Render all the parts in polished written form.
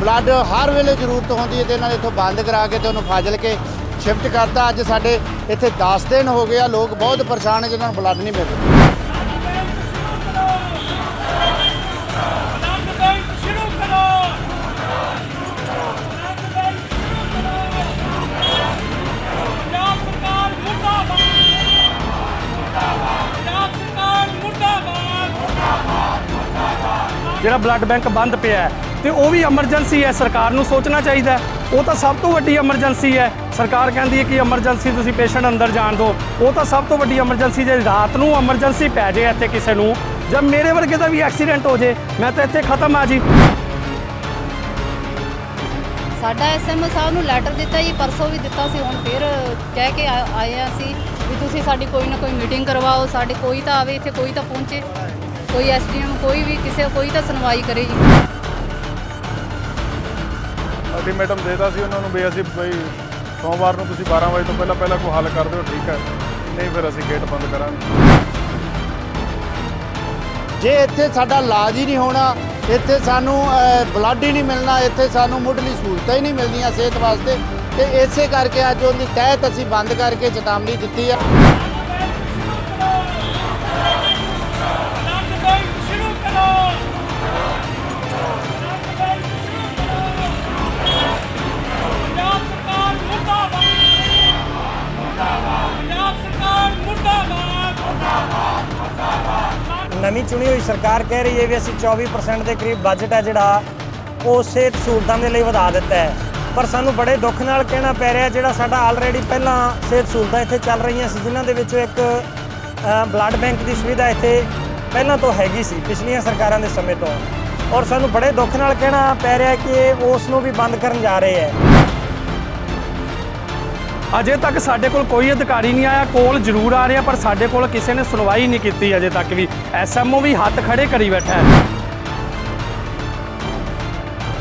Blood हर वेले जरूरत होती है तो इन्होंने इतों बंद करा के तो उन्होंने फाजिलके शिफ्ट करता। अज साढ़े इतने 10 दिन हो गया, लोग बहुत परेशान है जिन्होंने ब्लड नहीं मिल रहा। ਜਿਹੜਾ ਬਲੱਡ ਬੈਂਕ ਬੰਦ ਪਿਆ ਤੇ ਉਹ ਵੀ ਐਮਰਜੈਂਸੀ ਹੈ, ਸਰਕਾਰ ਨੂੰ ਸੋਚਣਾ ਚਾਹੀਦਾ। ਉਹ ਤਾਂ ਸਭ ਤੋਂ ਵੱਡੀ ਐਮਰਜੈਂਸੀ ਹੈ। ਸਰਕਾਰ ਕਹਿੰਦੀ ਹੈ ਕਿ ਐਮਰਜੈਂਸੀ ਤੁਸੀਂ ਪੇਸ਼ੈਂਟ ਅੰਦਰ ਜਾਣ ਦਿਓ, ਉਹ ਤਾਂ ਸਭ ਤੋਂ ਵੱਡੀ ਐਮਰਜੈਂਸੀ। ਜੇ ਰਾਤ ਨੂੰ ਐਮਰਜੈਂਸੀ ਪੈ ਜੇ ਇੱਥੇ ਕਿਸੇ ਨੂੰ, ਜਾਂ ਮੇਰੇ ਵਰਗੇ ਦਾ ਵੀ ਐਕਸੀਡੈਂਟ ਹੋ ਜੇ, ਮੈਂ ਤਾਂ ਇੱਥੇ ਖਤਮ ਆ ਜੀ। ਸਾਡਾ ਐਸਐਮਓ ਸਾਹਿਬ ਨੂੰ ਲੈਟਰ ਦਿੱਤਾ ਜੀ, ਪਰਸੋਂ ਵੀ ਦਿੱਤਾ ਸੀ, ਹੁਣ ਫਿਰ ਕਹਿ ਕੇ ਆਏ ਆ ਅਸੀਂ ਵੀ ਤੁਸੀਂ ਸਾਡੀ ਕੋਈ ਨਾ ਕੋਈ ਮੀਟਿੰਗ ਕਰਵਾਓ, ਸਾਡੇ ਕੋਈ ਤਾਂ ਆਵੇ ਇੱਥੇ, ਕੋਈ ਤਾਂ ਪਹੁੰਚੇ, ਕੋਈ ਐਸਡੀਐਮ ਕੋਈ ਵੀ ਕਿਸੇ ਕੋਈ ਤਾਂ ਸੁਣਵਾਈ ਕਰੇ ਜੀ। ਅਲਟੀਮੇਟਮ ਦੇਤਾ ਸੀ ਉਹਨਾਂ ਨੂੰ ਵੀ ਅਸੀਂ ਬਈ ਸੋਮਵਾਰ ਨੂੰ ਤੁਸੀਂ 12 ਵਜੇ ਤੋਂ ਪਹਿਲਾਂ ਕੋਈ ਹੱਲ ਕਰ ਦਿਓ, ਠੀਕ ਹੈ, ਨਹੀਂ ਫਿਰ ਅਸੀਂ ਗੇਟ ਬੰਦ ਕਰਾਂਗੇ। जे इत्थे साडा इलाज ही नहीं होना, इत्थे सानू ब्लड ही नहीं मिलना, इत्थे सानू मुढ़ली सहूलतां ही नहीं मिलनियां सेहत वास्ते, ते इसे करके अज उहदी तहत असीं बंद करके चेतावनी दित्ती है। नवीं चुनी हुई सरकार कह रही है भी असीं 24% के करीब बजट है जिहड़ा वो सेहत सहूलतां दे लई वधा दिता है, पर सानू बड़े दुख नाल कहना पै रहा जिहड़ा साडा आलरेडी पहलां सेहत सहूलतां इत्थे चल रही सी, जिन्हां दे विचों एक ब्लड बैंक की सुविधा इत्थे पहलां तो हैगी सी पिछलियां सरकारां दे समय तो, और सानू बड़े दुख नाल कहना पै रहा कि उस नूं भी बंद करन जा रहे हैं। ਅਜੇ ਤੱਕ ਸਾਡੇ ਕੋਲ ਕੋਈ ਅਧਿਕਾਰੀ ਨਹੀਂ ਆਇਆ, ਕੋਲ ਜ਼ਰੂਰ ਆ ਰਿਹਾ ਪਰ ਸਾਡੇ ਕੋਲ ਕਿਸੇ ਨੇ ਸੁਣਵਾਈ ਨਹੀਂ ਕੀਤੀ ਅਜੇ ਤੱਕ ਵੀ। ਐਸਐਮਓ ਵੀ ਹੱਥ ਖੜੇ ਕਰੀ ਬੈਠਾ ਹੈ।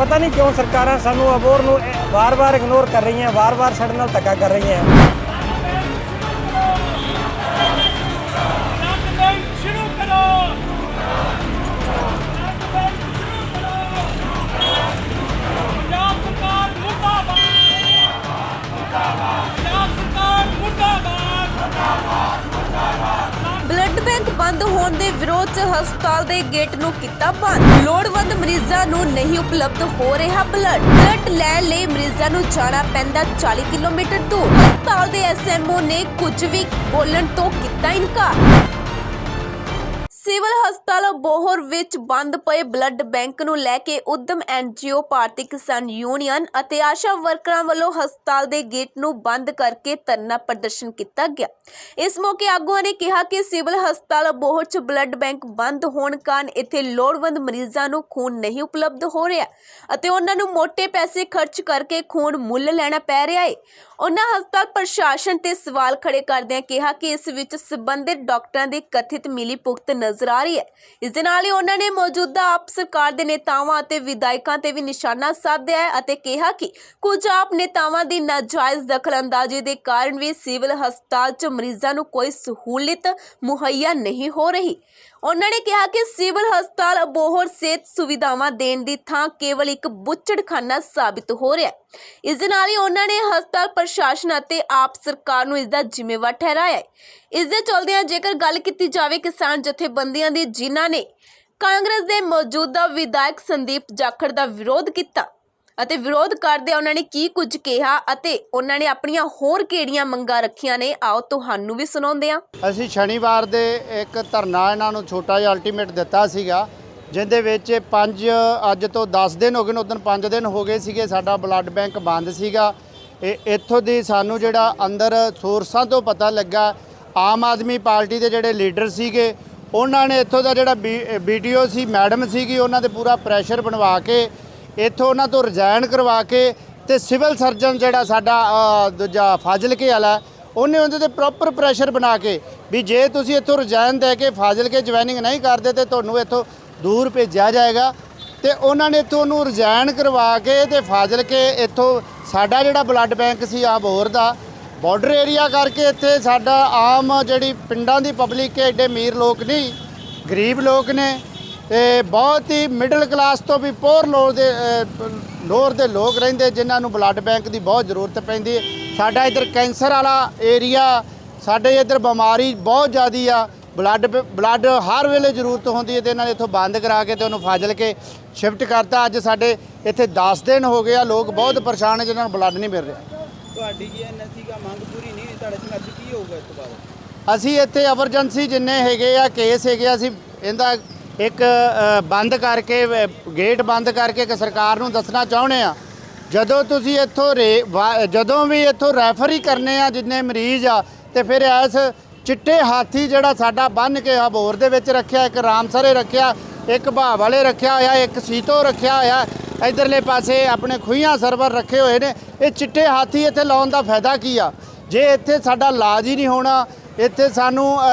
पता नहीं क्यों सरकारां सानू अबोर नूं वार-वार इग्नोर कर रही हैं, वार-वार साडे नाल धक्का कर रही हैं। ਬਲੱਡ ਬੈਂਕ ਬੰਦ ਹੋਣ ਦੇ ਵਿਰੋਧ 'ਚ ਹਸਪਤਾਲ ਦੇ ਗੇਟ ਨੂੰ ਕੀਤਾ ਬੰਦ। ਲੋੜਵੰਦ ਮਰੀਜ਼ਾਂ ਨੂੰ ਨਹੀਂ ਉਪਲਬਧ ਹੋ ਰਿਹਾ ਬਲੱਡ ਲੈਣ ਲਈ ਮਰੀਜ਼ਾਂ ਨੂੰ ਜਾਣਾ ਪੈਂਦਾ 40 ਕਿਲੋਮੀਟਰ ਦੂਰ। ਹਸਪਤਾਲ ਦੇ ਐਸਐਮਓ ਨੇ ਕੁਝ ਵੀ ਬੋਲਣ ਤੋਂ ਕੀਤਾ ਇਨਕਾਰ। ਸਿਵਲ ਹਸਪਤਾਲ ਅਬੋਹਰ ਵਿੱਚ ਬੰਦ ਪਏ ਬਲੱਡ ਬੈਂਕ ਨੂੰ ਲੈ ਕੇ ਉਦਮ ਐਨਜੀਓ, ਭਾਰਤੀ ਕਿਸਾਨ ਯੂਨੀਅਨ ਅਤੇ ਆਸ਼ਾ ਵਰਕਰਾਂ ਵੱਲੋਂ ਹਸਪਤਾਲ ਦੇ ਗੇਟ ਨੂੰ ਬੰਦ ਕਰਕੇ ਧਰਨਾ ਪ੍ਰਦਰਸ਼ਨ ਕੀਤਾ ਗਿਆ। ਇਸ ਮੌਕੇ ਆਗੂਆਂ ਨੇ ਕਿਹਾ ਕਿ ਸਿਵਲ ਹਸਪਤਾਲ ਅਬੋਹਰ 'ਚ ਬਲੱਡ ਬੈਂਕ ਬੰਦ ਹੋਣ ਕਾਰਨ ਇੱਥੇ ਲੋੜਵੰਦ ਮਰੀਜ਼ਾਂ ਨੂੰ ਖੂਨ ਨਹੀਂ ਉਪਲਬਧ ਹੋ ਰਿਹਾ ਅਤੇ ਉਹਨਾਂ ਨੂੰ ਮੋਟੇ ਪੈਸੇ ਖਰਚ ਕਰਕੇ ਖੂਨ ਮੁੱਲ ਲੈਣਾ ਪੈ ਰਿਹਾ ਹੈ। ਉਹਨਾਂ ਹਸਪਤਾਲ ਪ੍ਰਸ਼ਾਸਨ ਤੇ ਸਵਾਲ ਖੜੇ ਕਰਦਿਆਂ ਕਿਹਾ ਕਿ ਇਸ ਵਿੱਚ ਸੰਬੰਧਿਤ ਡਾਕਟਰਾਂ ਦੀ ਕਥਿਤ ਮਿਲੀ ਭੁਗਤ ਨਜ਼ਰ ਆ ਰਹੀ ਹੈ। ਇਸ ਦੇ ਨਾਲ ਹੀ ਉਹਨਾਂ ਨੇ ਮੌਜੂਦਾ ਆਪ ਸਰਕਾਰ ਦੇ ਨੇਤਾਵਾਂ ਅਤੇ ਵਿਧਾਇਕਾਂ ਤੇ ਵੀ ਨਿਸ਼ਾਨਾ ਸਾਧਿਆ ਹੈ ਅਤੇ ਕਿਹਾ ਕਿ ਕੁਝ ਆਪ ਨੇਤਾਵਾਂ ਦੀ ਨਾਜਾਇਜ਼ ਦਖਲਅੰਦਾਜ਼ੀ ਦੇ ਕਾਰਨ ਵੀ ਸਿਵਲ ਹਸਪਤਾਲ 'ਚ ਮਰੀਜ਼ਾਂ ਨੂੰ ਕੋਈ ਸਹੂਲਤ ਮੁਹੱਈਆ ਨਹੀਂ ਹੋ ਰਹੀ। ਉਹਨਾਂ ਨੇ ਕਿਹਾ ਕਿ ਸਿਵਲ ਹਸਪਤਾਲ ਅਬੋਹਰ ਸਿਹਤ ਸੁਵਿਧਾਵਾਂ ਦੇਣ ਦੀ ਥਾਂ ਕੇਵਲ ਇੱਕ ਬੁੱਚੜਖਾਨਾ ਸਾਬਿਤ ਹੋ ਰਿਹਾ ਹੈ। ਇਸ ਦੇ ਨਾਲ ਹੀ ਉਹਨਾਂ ਨੇ ਹਸਪਤਾਲ ਪ੍ਰਸ਼ਾਸਨ ਅਤੇ ਆਪ ਸਰਕਾਰ ਨੂੰ ਇਸ ਦਾ ਜ਼ਿੰਮੇਵਾਰ ਠਹਿਰਾਇਆ ਹੈ। ਇਸ ਦੇ ਚਲਦਿਆਂ ਜੇਕਰ ਗੱਲ ਕੀਤੀ ਜਾਵੇ ਕਿਸਾਨ ਜਥੇਬੰਦੀਆਂ ਦੀ, ਜਿਨ੍ਹਾਂ ਨੇ ਕਾਂਗਰਸ ਦੇ ਮੌਜੂਦਾ ਵਿਧਾਇਕ ਸੰਦੀਪ ਜਾਖੜ ਦਾ ਵਿਰੋਧ ਕੀਤਾ ਅਤੇ ਵਿਰੋਧ ਕਰਦੇ ਉਹਨਾਂ ਨੇ ਕੀ ਕੁਝ ਕਿਹਾ ਅਤੇ ਉਹਨਾਂ ਨੇ ਆਪਣੀਆਂ ਹੋਰ ਕਿਹੜੀਆਂ ਮੰਗਾਂ ਰੱਖੀਆਂ ਨੇ, ਆਓ ਤੁਹਾਨੂੰ ਵੀ ਸੁਣਾਉਂਦੇ ਹਾਂ। ਅਸੀਂ ਸ਼ਨੀਵਾਰ ਦੇ ਇੱਕ ਧਰਨਾ ਇਹਨਾਂ ਨੂੰ ਛੋਟਾ ਜਿਹਾ ਅਲਟੀਮੇਟ ਦਿੱਤਾ ਸੀਗਾ, ਜਿੰਦੇ ਵਿੱਚ ਅੱਜ ਤੋਂ 10 ਦਿਨ ਹੋ ਗਏ ਨੇ, ਉਦੋਂ 5 ਦਿਨ ਹੋ ਗਏ ਸੀਗੇ ਸਾਡਾ ਬਲੱਡ ਬੈਂਕ ਬੰਦ ਸੀਗਾ। ਇੱਥੋਂ ਦੀ ਸਾਨੂੰ ਜਿਹੜਾ ਅੰਦਰ ਸੋਰਸਾਂ ਤੋਂ ਪਤਾ ਲੱਗਾ, ਆਮ ਆਦਮੀ ਪਾਰਟੀ ਦੇ ਜਿਹੜੇ ਲੀਡਰ ਸੀਗੇ ਉਹਨਾਂ ਨੇ ਇੱਥੋਂ ਦਾ ਜਿਹੜਾ BDO ਸੀ ਮੈਡਮ ਸੀਗੀ, ਉਹਨਾਂ ਦੇ ਪੂਰਾ ਪ੍ਰੈਸ਼ਰ ਬਣਵਾ ਕੇ ਇੱਥੋਂ ਉਹਨਾਂ ਤੋਂ ਰਿਜ਼ਾਈਨ ਕਰਵਾ ਕੇ ਤੇ ਸਿਵਲ ਸਰਜਨ ਜਿਹੜਾ ਸਾਡਾ ਦੂਜਾ ਫਾਜ਼ਿਲਕੇ ਵਾਲਾ, ਉਹਨੇ ਉਹਦੇ ਤੇ ਪ੍ਰੋਪਰ ਪ੍ਰੈਸ਼ਰ ਬਣਾ ਕੇ ਵੀ ਜੇ ਤੁਸੀਂ ਇੱਥੋਂ ਰਿਜ਼ਾਈਨ ਦੇ ਕੇ ਫਾਜ਼ਿਲਕੇ ਜੁਆਇਨਿੰਗ ਨਹੀਂ ਕਰਦੇ ਤੇ ਤੁਹਾਨੂੰ ਇੱਥੋਂ ਦੂਰ ਭੇਜਿਆ ਜਾਏਗਾ। ਤੇ ਉਹਨਾਂ ਨੇ ਇੱਥੋਂ ਉਹਨੂੰ ਰਿਜ਼ਾਈਨ ਕਰਵਾ ਕੇ ਤੇ ਫਾਜ਼ਿਲਕੇ ਇੱਥੋਂ ਸਾਡਾ ਜਿਹੜਾ ਬਲੱਡ ਬੈਂਕ ਸੀ ਅਬੋਹਰ ਦਾ ਬਾਰਡਰ ਏਰੀਆ ਕਰਕੇ ਇੱਥੇ ਸਾਡਾ ਆਮ ਜਿਹੜੀ ਪਿੰਡਾਂ ਦੀ ਪਬਲਿਕ ਹੈ, ਐਡੇ ਅਮੀਰ ਲੋਕ ਨਹੀਂ, ਗਰੀਬ ਲੋਕ ਨੇ ਤੇ ਬਹੁਤ ਹੀ ਮਿਡਲ ਕਲਾਸ ਤੋਂ ਵੀ ਪੂਰ ਲੋਕ ਦੇ ਨੌਰ ਦੇ ਲੋਕ ਰਹਿੰਦੇ ਜਿਨ੍ਹਾਂ ਨੂੰ ਬਲੱਡ ਬੈਂਕ ਦੀ ਬਹੁਤ ਜ਼ਰੂਰਤ ਪੈਂਦੀ ਹੈ। ਸਾਡਾ ਇੱਧਰ ਕੈਂਸਰ ਵਾਲਾ ਏਰੀਆ, ਸਾਡੇ ਇੱਧਰ ਬਿਮਾਰੀ ਬਹੁਤ ਜ਼ਿਆਦੀ ਆ, ਬਲੱਡ ਹਰ ਵੇਲੇ ਜ਼ਰੂਰਤ ਹੁੰਦੀ ਹੈ ਤੇ ਇਹਨਾਂ ਨੇ ਇੱਥੋਂ ਬੰਦ ਕਰਾ ਕੇ ਤੇ ਉਹਨੂੰ ਫਾਜ਼ਿਲਕੇ ਸ਼ਿਫਟ ਕਰਤਾ। ਅੱਜ ਸਾਡੇ ਇੱਥੇ 10 ਦਿਨ ਹੋ ਗਏ ਆ, ਲੋਕ ਬਹੁਤ ਪਰੇਸ਼ਾਨ ਹੈ ਜਿਨ੍ਹਾਂ ਨੂੰ ਬਲੱਡ ਨਹੀਂ ਮਿਲ ਰਿਹਾ। ਤੁਹਾਡੀ ਜੀ ਐਨਐਸਸੀ ਦਾ ਮੰਗ ਪੂਰੀ ਨਹੀਂ ਹੋਈ, ਤੁਹਾਡੇ ਸੰਘਰਸ਼ ਕੀ ਹੋਊਗਾ ਇਸ ਤੋਂ ਬਾਅਦ? ਅਸੀਂ ਇੱਥੇ ਐਮਰਜੈਂਸੀ ਜਿੰਨੇ ਹੈਗੇ ਆ ਕੇਸ ਹੈਗੇ ਆ, ਅਸੀਂ ਇਹਦਾ ਇੱਕ ਬੰਦ ਕਰਕੇ ਗੇਟ ਬੰਦ ਕਰਕੇ ਕਿ ਸਰਕਾਰ ਨੂੰ ਦੱਸਣਾ ਚਾਹੁੰਦੇ ਆ, ਜਦੋਂ ਤੁਸੀਂ ਇੱਥੋਂ ਜਦੋਂ ਵੀ ਇੱਥੋਂ ਰੈਫਰ ਹੀ ਕਰਨੇ ਆ ਜਿੰਨੇ ਮਰੀਜ਼ ਆ, ਤੇ ਫਿਰ ਇਸ ਚਿੱਟੇ ਹਾਥੀ ਜਿਹੜਾ ਸਾਡਾ ਬੰਨ ਕੇ ਹਬੋਰ ਦੇ ਵਿੱਚ ਰੱਖਿਆ, ਇੱਕ ਰਾਮਸਰੇ ਰੱਖਿਆ, ਇੱਕ ਭਾਵ ਵਾਲੇ ਰੱਖਿਆ ਹੋਇਆ, ਇੱਕ ਸੀਤੋ ਰੱਖਿਆ ਹੋਇਆ, ਇਧਰਲੇ ਪਾਸੇ ਆਪਣੇ ਖੂਹੀਆਂ ਸਰਵਰ ਰੱਖੇ ਹੋਏ ਨੇ। ਇਹ ਚਿੱਟੇ ਹਾਥੀ ਇੱਥੇ ਲਾਉਣ ਦਾ ਫਾਇਦਾ ਕੀ ਆ? ਜੇ ਇੱਥੇ ਸਾਡਾ ਇਲਾਜ ਹੀ ਨਹੀਂ ਹੋਣਾ, ਇੱਥੇ ਸਾਨੂੰ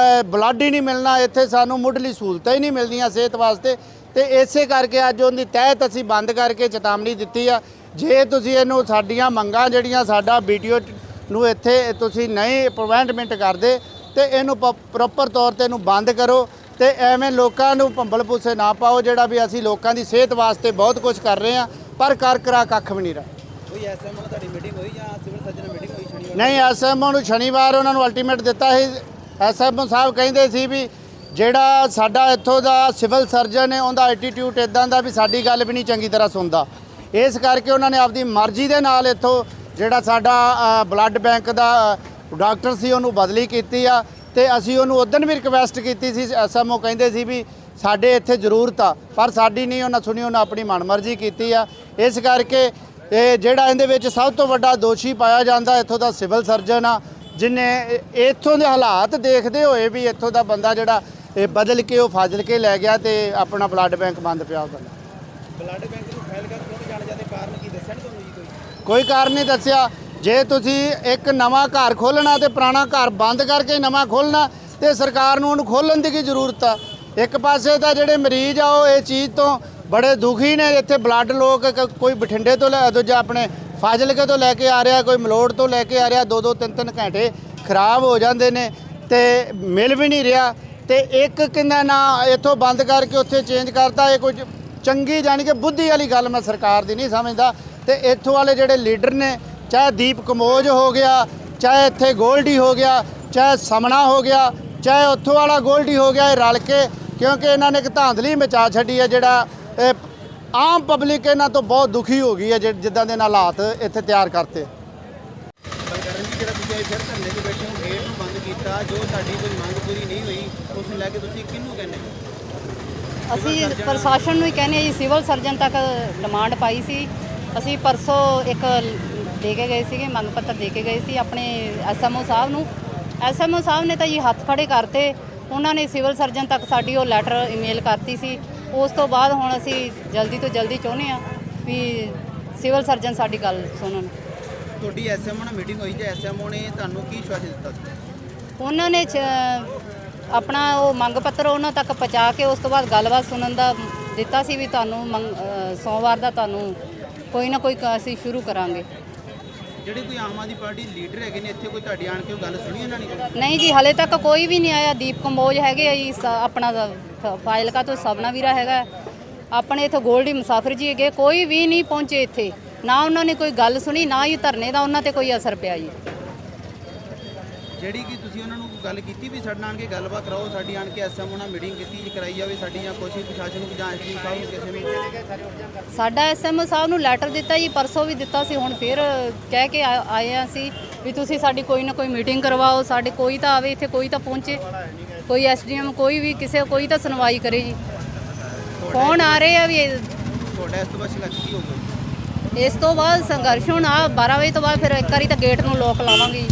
ਬਲੱਡ ਹੀ ਨਹੀਂ ਮਿਲਣਾ, ਇੱਥੇ ਸਾਨੂੰ ਮੁੱਢਲੀ ਸਹੂਲਤਾਂ ਹੀ ਨਹੀਂ ਮਿਲਦੀਆਂ ਸਿਹਤ ਵਾਸਤੇ, ਤੇ ਇਸੇ ਕਰਕੇ ਅੱਜ ਉਹਦੀ ਤਹਿਤ ਅਸੀਂ ਬੰਦ ਕਰਕੇ ਚੇਤਾਵਨੀ ਦਿੱਤੀ ਆ। ਜੇ ਤੁਸੀਂ ਇਹਨੂੰ ਸਾਡੀਆਂ ਮੰਗਾਂ ਜਿਹੜੀਆਂ ਸਾਡਾ BTO ਨੂੰ ਇੱਥੇ ਤੁਸੀਂ ਨਹੀਂ ਪ੍ਰਵੈਂਟਮੈਂਟ ਕਰਦੇ ਤੇ ਇਹਨੂੰ ਪ੍ਰੋਪਰ ਤੌਰ ਤੇ ਇਹਨੂੰ ਬੰਦ ਕਰੋ, ਤੇ ਐਵੇਂ ਲੋਕਾਂ ਨੂੰ ਭੰਬਲ ਭੂਸੇ ਨਾ ਪਾਓ। ਜਿਹੜਾ ਵੀ ਅਸੀਂ ਲੋਕਾਂ ਦੀ ਸਿਹਤ ਵਾਸਤੇ ਬਹੁਤ ਕੁਝ ਕਰ ਰਹੇ ਹਾਂ, ਪਰ ਕਰਾ ਕੱਖ ਵੀ ਨਹੀਂ ਰਿਹਾ। ਕੋਈ ਐਸਐਮਓ ਨਾਲ ਤੁਹਾਡੀ ਮੀਟਿੰਗ ਹੋਈ ਜਾਂ ਸਿਵਲ ਸਰਜਨ ਨਾਲ ਮੀਟਿੰਗ ਹੋਈ ਸ਼ਨੀਵਾਰ? ਨਹੀਂ, ਐਸਐਮਓ ਨੂੰ ਸ਼ਨੀਵਾਰ ਉਹਨਾਂ ਨੂੰ ਅਲਟੀਮੇਟ ਦਿੱਤਾ ਸੀ। ਐਸਐਮਓ ਸਾਹਿਬ ਕਹਿੰਦੇ ਸੀ ਵੀ ਜਿਹੜਾ ਸਾਡਾ ਇੱਥੋਂ ਦਾ ਸਿਵਲ ਸਰਜਨ ਹੈ ਉਹਦਾ ਐਟੀਟਿਊਡ ਇਦਾਂ ਦਾ ਵੀ ਸਾਡੀ ਗੱਲ ਵੀ ਨਹੀਂ ਚੰਗੀ ਤਰ੍ਹਾਂ ਸੁਣਦਾ, ਇਸ ਕਰਕੇ ਉਹਨਾਂ ਨੇ ਆਪਦੀ ਮਰਜ਼ੀ ਦੇ ਨਾਲ ਇੱਥੋਂ ਜਿਹੜਾ ਸਾਡਾ ਬਲੱਡ ਬੈਂਕ ਦਾ ਡਾਕਟਰ ਸੀ ਉਹਨੂੰ ਬਦਲੀ ਕੀਤੀ ਆ। ਤੇ ਅਸੀਂ ਉਹਨੂੰ ਉਦੋਂ ਵੀ ਰਿਕਵੈਸਟ ਕੀਤੀ ਸੀ, ਐਸਐਮਓ ਕਹਿੰਦੇ ਸੀ ਵੀ ਸਾਡੇ ਇੱਥੇ ਜ਼ਰੂਰਤ ਆ, ਪਰ ਸਾਡੀ ਨਹੀਂ ਉਹਨਾਂ ਸੁਣੀ, ਉਹਨਾਂ ਆਪਣੀ ਮਨਮਰਜ਼ੀ ਕੀਤੀ ਆ। ਇਸ ਕਰਕੇ ਇਹ ਜਿਹੜਾ ਇਹਦੇ ਵਿੱਚ ਸਭ ਤੋਂ ਵੱਡਾ ਦੋਸ਼ੀ ਪਾਇਆ ਜਾਂਦਾ ਇੱਥੋਂ ਦਾ ਸਿਵਲ ਸਰਜਨ ਆ, ਜਿਨੇ ਇੱਥੋਂ ਦੇ ਹਾਲਾਤ ਦੇਖਦੇ ਹੋਏ ਵੀ ਇੱਥੋਂ ਦਾ ਬੰਦਾ ਜਿਹੜਾ ਇਹ ਬਦਲ ਕੇ ਉਹ ਫਾਜ਼ਿਲਕੇ ਲੈ ਗਿਆ ਤੇ ਆਪਣਾ ਬਲੱਡ ਬੈਂਕ ਬੰਦ ਪਿਆ ਉਹਦਾ। ਬਲੱਡ ਬੈਂਕ ਨੂੰ ਫਾਈਲ ਕਰ ਕਿਉਂ ਜਾਣ ਜਾਂਦੇ ਕਾਰਨ ਕੀ ਦੱਸਿਆ ਨਹੀਂ ਤੁਹਾਨੂੰ ਜੀ? ਕੋਈ ਕਾਰਨ ਨਹੀਂ ਦੱਸਿਆ। ਜੇ ਤੁਸੀਂ ਇੱਕ ਨਵਾਂ ਘਰ ਖੋਲ੍ਹਣਾ ਤੇ ਪੁਰਾਣਾ ਘਰ ਬੰਦ ਕਰਕੇ ਨਵਾਂ ਖੋਲ੍ਹਣਾ, ਤੇ ਸਰਕਾਰ ਨੂੰ ਉਹਨੂੰ ਖੋਲ੍ਹਣ ਦੀ ਕੀ ਜ਼ਰੂਰਤ ਆ? ਇੱਕ ਪਾਸੇ ਤਾਂ ਜਿਹੜੇ ਮਰੀਜ਼ ਆ ਉਹ ਇਹ ਚੀਜ਼ ਤੋਂ ਬੜੇ ਦੁਖੀ ਨੇ। ਇੱਥੇ ਬਲੱਡ ਲੋਕ ਕੋਈ ਬਠਿੰਡੇ ਤੋਂ ਦੂਜਾ ਆਪਣੇ ਫਾਜ਼ਿਲਕੇ ਤੋਂ ਲੈ ਕੇ ਆ ਰਿਹਾ, ਕੋਈ ਮਲੋੜ ਤੋਂ ਲੈ ਕੇ ਆ ਰਿਹਾ, 2-2 3-3 ਘੰਟੇ ਖਰਾਬ ਹੋ ਜਾਂਦੇ ਨੇ ਤੇ ਮਿਲ ਵੀ ਨਹੀਂ ਰਿਹਾ। ਤੇ ਇੱਕ ਕਿੰਨਾ ਨਾ ਇੱਥੋਂ ਬੰਦ ਕਰਕੇ ਉੱਥੇ ਚੇਂਜ ਕਰਤਾ। ਇਹ ਕੁਝ ਚੰਗੀ ਜਾਣੀ ਕਿ ਬੁੱਧੀ ਵਾਲੀ ਗੱਲ ਮੈਂ ਸਰਕਾਰ ਦੀ ਨਹੀਂ ਸਮਝਦਾ। ਤੇ ਇੱਥੋਂ ਵਾਲੇ ਜਿਹੜੇ ਲੀਡਰ ਨੇ, ਚਾਹੇ ਦੀਪ ਕਮੋਜ ਹੋ ਗਿਆ, ਚਾਹੇ ਇੱਥੇ ਗੋਲਡੀ ਹੋ ਗਿਆ, ਚਾਹੇ ਸਮਣਾ ਹੋ ਗਿਆ, ਚਾਹੇ ਉੱਥੋਂ ਵਾਲਾ ਗੋਲਡੀ ਹੋ ਗਿਆ, ਇਹ ਰਲ ਕੇ, ਕਿਉਂਕਿ ਇਹਨਾਂ ਨੇ ਇੱਕ ਧਾਂਦਲੀ ਮਚਾ ਛੱਡੀ ਹੈ। ਜਿਹੜਾ ਆਮ ਪਬਲਿਕ ਇਹਨਾਂ ਤੋਂ ਬਹੁਤ ਦੁਖੀ ਹੋ ਗਈ ਹੈ ਜਿੱਦਾਂ ਦੇ ਨਾਲ ਹਾਲਾਤ ਇੱਥੇ ਤਿਆਰ ਕਰਤੇ। ਗੱਲ ਕਰਨ ਜੀ, ਜਿਹੜਾ ਤੁਸੀਂ ਫਿਰ ਧਰਨੇ 'ਤੇ ਬੈਠੇ ਹੋ, ਗੇਟ ਨੂੰ ਬੰਦ ਕੀਤਾ, ਜੋ ਤੁਹਾਡੀ ਕੋਈ ਮੰਗ ਪੂਰੀ ਨਹੀਂ ਹੋਈ, ਉਸ ਨੂੰ ਲੈ ਕੇ ਤੁਸੀਂ ਕਿਹਨੂੰ ਕਹਿੰਦੇ? ਅਸੀਂ ਪ੍ਰਸ਼ਾਸਨ ਨੂੰ ਹੀ ਕਹਿੰਦੇ ਜੀ। ਸਿਵਲ ਸਰਜਨ ਤੱਕ ਡਿਮਾਂਡ ਪਾਈ ਸੀ ਅਸੀਂ, ਪਰਸੋਂ ਇੱਕ ਦੇ ਕੇ ਗਏ ਸੀਗੇ, ਮੰਗ ਪੱਤਰ ਦੇ ਕੇ ਗਏ ਸੀ ਆਪਣੇ ਐਸਐਮਓ ਸਾਹਿਬ ਨੂੰ। ਐਸਐਮਓ ਸਾਹਿਬ ਨੇ ਤਾਂ ਜੀ ਹੱਥ ਖੜੇ ਕਰਤੇ, ਉਹਨਾਂ ਨੇ ਸਿਵਲ ਸਰਜਨ ਤੱਕ ਸਾਡੀ ਉਹ ਲੈਟਰ ਈਮੇਲ ਕਰਤੀ ਸੀ। ਉਸ ਤੋਂ ਬਾਅਦ ਹੁਣ ਅਸੀਂ ਜਲਦੀ ਤੋਂ ਜਲਦੀ ਚਾਹੁੰਦੇ ਹਾਂ ਵੀ ਸਿਵਲ ਸਰਜਨ ਸਾਡੀ ਗੱਲ ਸੁਣਨ। ਤੁਹਾਡੀ ਐਸਐਮਓ ਨਾਲ ਮੀਟਿੰਗ ਹੋਈ, ਜਾਂ ਐਸਐਮਓ ਨੇ ਤੁਹਾਨੂੰ ਕੀ ਵਿਸ਼ਵਾਸ ਦਿੱਤਾ ਸੀ? ਉਹਨਾਂ ਨੇ ਆਪਣਾ ਉਹ ਮੰਗ ਪੱਤਰ ਉਹਨਾਂ ਤੱਕ ਪਹੁੰਚਾ ਕੇ ਉਸ ਤੋਂ ਬਾਅਦ ਗੱਲਬਾਤ ਸੁਣਨ ਦਾ ਦਿੱਤਾ ਸੀ ਵੀ ਤੁਹਾਨੂੰ ਸੋਮਵਾਰ ਦਾ ਤੁਹਾਨੂੰ ਕੋਈ ਨਾ ਕੋਈ ਅਸੀਂ ਸ਼ੁਰੂ ਕਰਾਂਗੇ। ਜਿਹੜੇ ਕੋਈ ਆਮ ਆਦਮੀ ਪਾਰਟੀ ਲੀਡਰ ਹੈਗੇ ਨੇ ਇੱਥੇ, ਕੋਈ ਤੁਹਾਡੀ ਆਣ ਕੇ ਉਹ ਗੱਲ ਸੁਣੀ ਇਹਨਾਂ ਨੇ? ਨਹੀਂ ਜੀ, ਹਲੇ ਤੱਕ ਕੋਈ ਵੀ ਨਹੀਂ ਆਇਆ। ਦੀਪ ਕੰਬੋਜ ਹੈਗੇ ਆ ਜੀ, ਆਪਣਾ ਫਾਜ਼ਿਲਕਾ ਤੋਂ ਸਬਨਾ ਵੀਰਾ ਹੈਗਾ, ਆਪਣੇ ਇੱਥੇ ਗੋਲਡੀ ਮੁਸਾਫਿਰ ਜੀ ਹੈਗੇ, ਕੋਈ ਵੀ ਨਹੀਂ ਪਹੁੰਚੇ ਇੱਥੇ। ਨਾ ਉਹਨਾਂ ਨੇ ਕੋਈ ਗੱਲ ਸੁਣੀ, ਨਾ ਹੀ ਧਰਨੇ ਦਾ ਉਹਨਾਂ ਤੇ ਕੋਈ ਅਸਰ ਪਿਆ ਜੀ। ਜਿਹੜੀ ਕਿ ਤੁਸੀਂ ਉਹਨਾਂ ਨੂੰ ਗੱਲ ਕੀਤੀ ਵੀ ਸਾਡੇ ਨਾਲ ਆਣ ਕੇ ਗੱਲਬਾਤ ਕਰਾਓ, ਸਾਡੀ ਆਣ ਕੇ ਐਸਐਮਓ ਨਾਲ ਮੀਟਿੰਗ ਕੀਤੀ ਕਰਾਈ ਜਾਵੇ ਸਾਡੀ, ਜਾਂ ਕੋਸ਼ਿਸ਼ ਪ੍ਰਸ਼ਾਸਨ ਨੂੰ ਜਾਂ ਐਸਪੀ ਸਾਹਿਬ ਨੂੰ ਕਿਸੇ ਨੂੰ? ਸਾਡਾ ਐਸਐਮਓ ਸਾਹਿਬ ਨੂੰ ਲੈਟਰ ਦਿੱਤਾ ਜੀ, ਪਰਸੋਂ ਵੀ ਦਿੱਤਾ ਸੀ, ਹੁਣ ਫਿਰ ਕਹਿ ਕੇ ਆਏ ਆ ਅਸੀਂ ਵੀ ਤੁਸੀਂ ਸਾਡੀ ਕੋਈ ਨਾ ਕੋਈ ਮੀਟਿੰਗ ਕਰਵਾਓ, ਸਾਡੇ ਕੋਈ ਤਾਂ ਆਵੇ ਇੱਥੇ, ਕੋਈ ਤਾਂ ਪਹੁੰਚੇ, ਕੋਈ ਐਸਡੀਐਮ, ਕੋਈ ਵੀ ਕਿਸੇ ਕੋਈ ਤਾਂ ਸੁਣਵਾਈ ਕਰੇ ਜੀ। ਫੋਨ ਆ ਰਹੇ ਆ ਵੀ ਤੁਹਾਡਾ ਇਸ ਤੋਂ ਬਾਅਦ ਸੰਘਰਸ਼ ਕੀ ਹੋਊਗਾ? ਇਸ ਤੋਂ ਬਾਅਦ ਸੰਘਰਸ਼ ਹੁਣ 12 ਵਜੇ ਤੋਂ ਬਾਅਦ ਫਿਰ ਇੱਕ ਵਾਰੀ ਤਾਂ ਗੇਟ ਨੂੰ ਲੋਕ ਲਾਵਾਂਗੇ ਜੀ।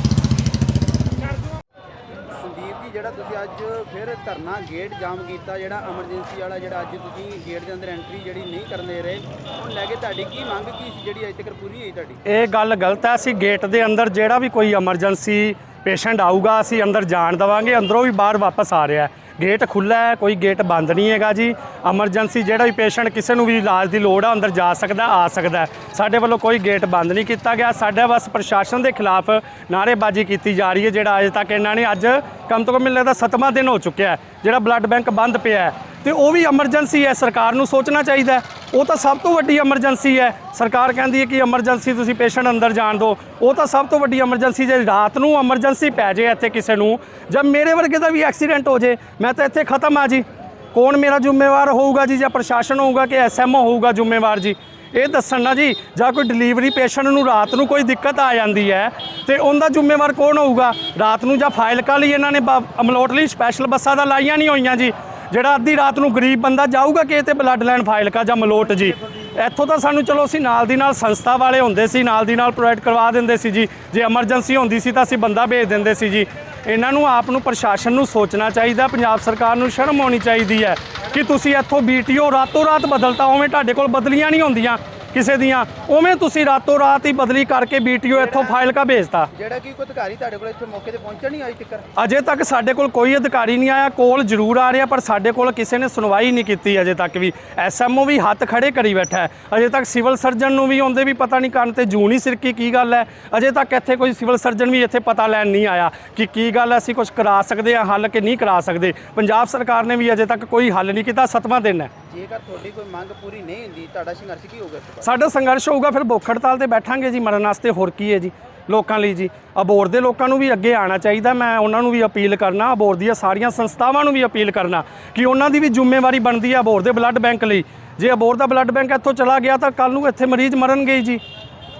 ਸੰਦੀਪ ਜੀ, ਜਿਹੜਾ ਤੁਸੀਂ ਅੱਜ ਫਿਰ ਧਰਨਾ ਗੇਟ ਜਾਮ ਕੀਤਾ, ਜਿਹੜਾ ਐਮਰਜੈਂਸੀ ਵਾਲਾ, ਜਿਹੜਾ ਅੱਜ ਤੁਸੀਂ ਗੇਟ ਦੇ ਅੰਦਰ ਐਂਟਰੀ ਜਿਹੜੀ ਨਹੀਂ ਕਰਨ ਦੇ ਰਹੇ, ਉਹਨੂੰ ਲੈ ਕੇ ਤੁਹਾਡੀ ਕੀ ਮੰਗ ਕੀ ਸੀ ਜਿਹੜੀ ਅਜੇ ਤੱਕ ਪੂਰੀ ਹੋਈ ਤੁਹਾਡੀ? ਇਹ ਗੱਲ ਗਲਤ ਹੈ। ਅਸੀਂ ਗੇਟ ਦੇ ਅੰਦਰ ਜਿਹੜਾ ਵੀ ਕੋਈ ਐਮਰਜੈਂਸੀ ਪੇਸ਼ੈਂਟ ਆਊਗਾ ਅਸੀਂ ਅੰਦਰ ਜਾਣ ਦੇਵਾਂਗੇ, ਅੰਦਰੋਂ ਵੀ ਬਾਹਰ ਵਾਪਸ ਆ ਰਿਹਾ। ਗੇਟ ਖੁੱਲ੍ਹਾ ਹੈ, ਕੋਈ ਗੇਟ ਬੰਦ ਨਹੀਂ ਹੈਗਾ ਜੀ। ਐਮਰਜੈਂਸੀ ਜਿਹੜਾ ਵੀ ਪੇਸ਼ੈਂਟ ਕਿਸੇ ਨੂੰ ਵੀ ਇਲਾਜ ਦੀ ਲੋੜ ਆ ਅੰਦਰ ਜਾ ਸਕਦਾ, ਆ ਸਕਦਾ। ਸਾਡੇ ਵੱਲੋਂ ਕੋਈ ਗੇਟ ਬੰਦ ਨਹੀਂ ਕੀਤਾ ਗਿਆ। ਸਾਡੇ ਬਸ ਪ੍ਰਸ਼ਾਸਨ ਦੇ ਖਿਲਾਫ ਨਾਅਰੇਬਾਜ਼ੀ ਕੀਤੀ ਜਾ ਰਹੀ ਹੈ, ਜਿਹੜਾ ਅਜੇ ਤੱਕ ਇਹਨਾਂ ਨੇ ਅੱਜ ਕਮ ਤੋਂ ਕਮ ਮੈਨੂੰ ਲੱਗਦਾ 7ਵਾਂ ਦਿਨ ਹੋ ਚੁੱਕਿਆ ਹੈ ਜਿਹੜਾ ਬਲੱਡ ਬੈਂਕ ਬੰਦ ਪਿਆ ਹੈ, ਤੇ ਉਹ ਵੀ ਐਮਰਜੈਂਸੀ ਹੈ। ਸਰਕਾਰ ਨੂੰ ਸੋਚਣਾ ਚਾਹੀਦਾ ਉਹ ਤਾਂ ਸਭ ਤੋਂ ਵੱਡੀ ਐਮਰਜੈਂਸੀ ਹੈ। ਸਰਕਾਰ ਕਹਿੰਦੀ ਹੈ ਕਿ ਐਮਰਜੈਂਸੀ ਤੁਸੀਂ ਪੇਸ਼ੈਂਟ ਅੰਦਰ ਜਾਣ ਦਿਓ, ਉਹ ਤਾਂ ਸਭ ਤੋਂ ਵੱਡੀ ਐਮਰਜੈਂਸੀ। ਜੇ ਰਾਤ ਨੂੰ ਐਮਰਜੈਂਸੀ ਪੈ ਜੇ ਇੱਥੇ ਕਿਸੇ ਨੂੰ, ਜਦ ਮੇਰੇ ਵਰਗੇ ਦਾ ਵੀ ਐਕਸੀਡੈਂਟ ਹੋ ਜੇ, ਮੈਂ ਤਾਂ ਇੱਥੇ ਖਤਮ ਆ ਜੀ। ਕੌਣ ਮੇਰਾ ਜ਼ਿੰਮੇਵਾਰ ਹੋਊਗਾ ਜੀ? ਜਾਂ ਪ੍ਰਸ਼ਾਸਨ ਹੋਊਗਾ ਕਿ ਐਸਐਮਓ ਹੋਊਗਾ ਜ਼ਿੰਮੇਵਾਰ ਜੀ? ਇਹ ਦੱਸਣ ਨਾ ਜੀ। ਜਾਂ ਕੋਈ ਡਿਲੀਵਰੀ ਪੇਸ਼ੈਂਟ ਨੂੰ ਰਾਤ ਨੂੰ ਕੋਈ ਦਿੱਕਤ ਆ ਜਾਂਦੀ ਹੈ ਤੇ ਉਹਦਾ ਜ਼ਿੰਮੇਵਾਰ ਕੌਣ ਹੋਊਗਾ? ਰਾਤ ਨੂੰ ਜਾਂ ਫਾਜ਼ਿਲਕਾ ਲਈ ਇਹਨਾਂ ਨੇ ਅਮਲੋਟ ਲਈ ਸਪੈਸ਼ਲ ਬੱਸਾਂ ਤਾਂ ਲਾਈਆਂ ਨਹੀਂ ਹੋਈਆਂ ਜੀ। ਜਿਹੜਾ ਅੱਧੀ ਰਾਤ ਨੂੰ ਗਰੀਬ ਬੰਦਾ ਜਾਊਗਾ ਕਿ ਤੇ ਬਲੱਡ ਲੈਣ ਫਾਜ਼ਿਲਕਾ ਜਾਂ ਮਲੋਟ ਜੀ। ਇੱਥੋਂ ਤਾਂ ਸਾਨੂੰ ਚਲੋ ਅਸੀਂ ਨਾਲ ਦੀ ਨਾਲ ਸੰਸਥਾ ਵਾਲੇ ਹੁੰਦੇ ਸੀ, ਨਾਲ ਦੀ ਨਾਲ ਪ੍ਰੋਵਾਈਡ ਕਰਵਾ ਦਿੰਦੇ ਸੀ ਜੀ। ਜੇ ਐਮਰਜੈਂਸੀ ਹੁੰਦੀ ਸੀ ਤਾਂ ਅਸੀਂ ਬੰਦਾ ਭੇਜ ਦਿੰਦੇ ਸੀ ਜੀ। ਇਹਨਾਂ ਨੂੰ ਆਪ ਨੂੰ ਪ੍ਰਸ਼ਾਸਨ ਨੂੰ ਸੋਚਣਾ ਚਾਹੀਦਾ, ਪੰਜਾਬ ਸਰਕਾਰ ਨੂੰ ਸ਼ਰਮ ਆਉਣੀ ਚਾਹੀਦੀ ਹੈ ਕਿ ਤੁਸੀਂ ਇੱਥੋਂ BTO ਰਾਤੋਂ ਰਾਤ ਬਦਲਤਾ। ਉਵੇਂ ਤੁਹਾਡੇ ਕੋਲ ਬਦਲੀਆਂ ਨਹੀਂ ਹੁੰਦੀਆਂ ਕਿਸੇ ਦੀਆਂ, ਉਵੇਂ ਤੁਸੀਂ ਰਾਤੋਂ ਰਾਤ ਹੀ ਬਦਲੀ ਕਰਕੇ BTO ਇੱਥੋਂ ਫਾਜ਼ਿਲਕਾ ਭੇਜਤਾ। ਜਿਹੜਾ ਕਿ ਕੋਈ ਅਧਿਕਾਰੀ ਤੁਹਾਡੇ ਕੋਲ ਇੱਥੇ ਮੌਕੇ ਤੇ ਪਹੁੰਚਿਆ ਨਹੀਂ ਅਜੇ ਤੱਕ? ਅਜੇ ਤੱਕ ਸਾਡੇ ਕੋਲ ਕੋਈ ਅਧਿਕਾਰੀ ਨਹੀਂ ਆਇਆ। ਕੋਲ ਜ਼ਰੂਰ ਆ ਰਿਹਾ ਪਰ ਸਾਡੇ ਕੋਲ ਕਿਸੇ ਨੇ ਸੁਣਵਾਈ ਨਹੀਂ ਕੀਤੀ ਅਜੇ ਤੱਕ ਵੀ। ਐਸਐਮਓ ਵੀ ਹੱਥ ਖੜੇ ਕਰੀ ਬੈਠਾ ਹੈ। ਅਜੇ ਤੱਕ ਸਿਵਲ ਸਰਜਨ ਨੂੰ ਵੀ ਆਉਂਦੇ ਵੀ ਪਤਾ ਨਹੀਂ ਕਰਨ ਤੇ ਜੂਨ ਹੀ ਸਿਰਕੀ ਕੀ ਗੱਲ ਹੈ। ਅਜੇ ਤੱਕ ਇੱਥੇ ਕੋਈ ਸਿਵਲ ਸਰਜਨ ਵੀ ਇੱਥੇ ਪਤਾ ਲੈਣ ਨਹੀਂ ਆਇਆ ਕਿ ਕੀ ਗੱਲ ਹੈ, ਅਸੀਂ ਕੁਝ ਕਰਾ ਸਕਦੇ ਹਾਂ ਹੱਲ ਕਿ ਨਹੀਂ ਕਰਾ ਸਕਦੇ। ਪੰਜਾਬ ਸਰਕਾਰ ਨੇ ਵੀ ਅਜੇ ਤੱਕ ਕੋਈ ਹੱਲ ਨਹੀਂ ਕੀਤਾ। 7ਵਾਂ ਦਿਨ ਹੈ। ਜੇਕਰ ਤੁਹਾਡੀ ਕੋਈ ਮੰਗ ਪੂਰੀ ਨਹੀਂ ਹੁੰਦੀ ਤੁਹਾਡਾ ਸੰਘਰਸ਼ ਕੀ ਹੋਊਗਾ? ਸਾਡਾ ਸੰਘਰਸ਼ ਹੋਊਗਾ ਫਿਰ ਭੁੱਖ ਹੜਤਾਲ ਤੇ ਬੈਠਾਂਗੇ ਜੀ, ਮਰਨ ਵਾਸਤੇ। ਹੋਰ ਕੀ ਹੈ ਜੀ ਲੋਕਾਂ ਲਈ ਜੀ। ਅਬੋਹਰ ਦੇ ਲੋਕਾਂ ਨੂੰ ਵੀ ਅੱਗੇ ਆਉਣਾ ਚਾਹੀਦਾ। ਮੈਂ ਉਹਨਾਂ ਨੂੰ ਵੀ ਅਪੀਲ ਕਰਨਾ, ਅਬੋਹਰ ਦੀਆਂ ਸਾਰੀਆਂ ਸੰਸਥਾਵਾਂ ਨੂੰ ਵੀ ਅਪੀਲ ਕਰਨਾ ਕਿ ਉਹਨਾਂ ਦੀ ਵੀ ਜ਼ਿੰਮੇਵਾਰੀ ਬਣਦੀ ਹੈ ਅਬੋਹਰ ਦੇ ਬਲੱਡ ਬੈਂਕ ਲਈ। ਜੇ ਅਬੋਹਰ ਦਾ ਬਲੱਡ ਬੈਂਕ ਇੱਥੋਂ ਚਲਾ ਗਿਆ ਤਾਂ ਕੱਲ ਨੂੰ ਇੱਥੇ ਮਰੀਜ਼ ਮਰਨਗੇ ਜੀ।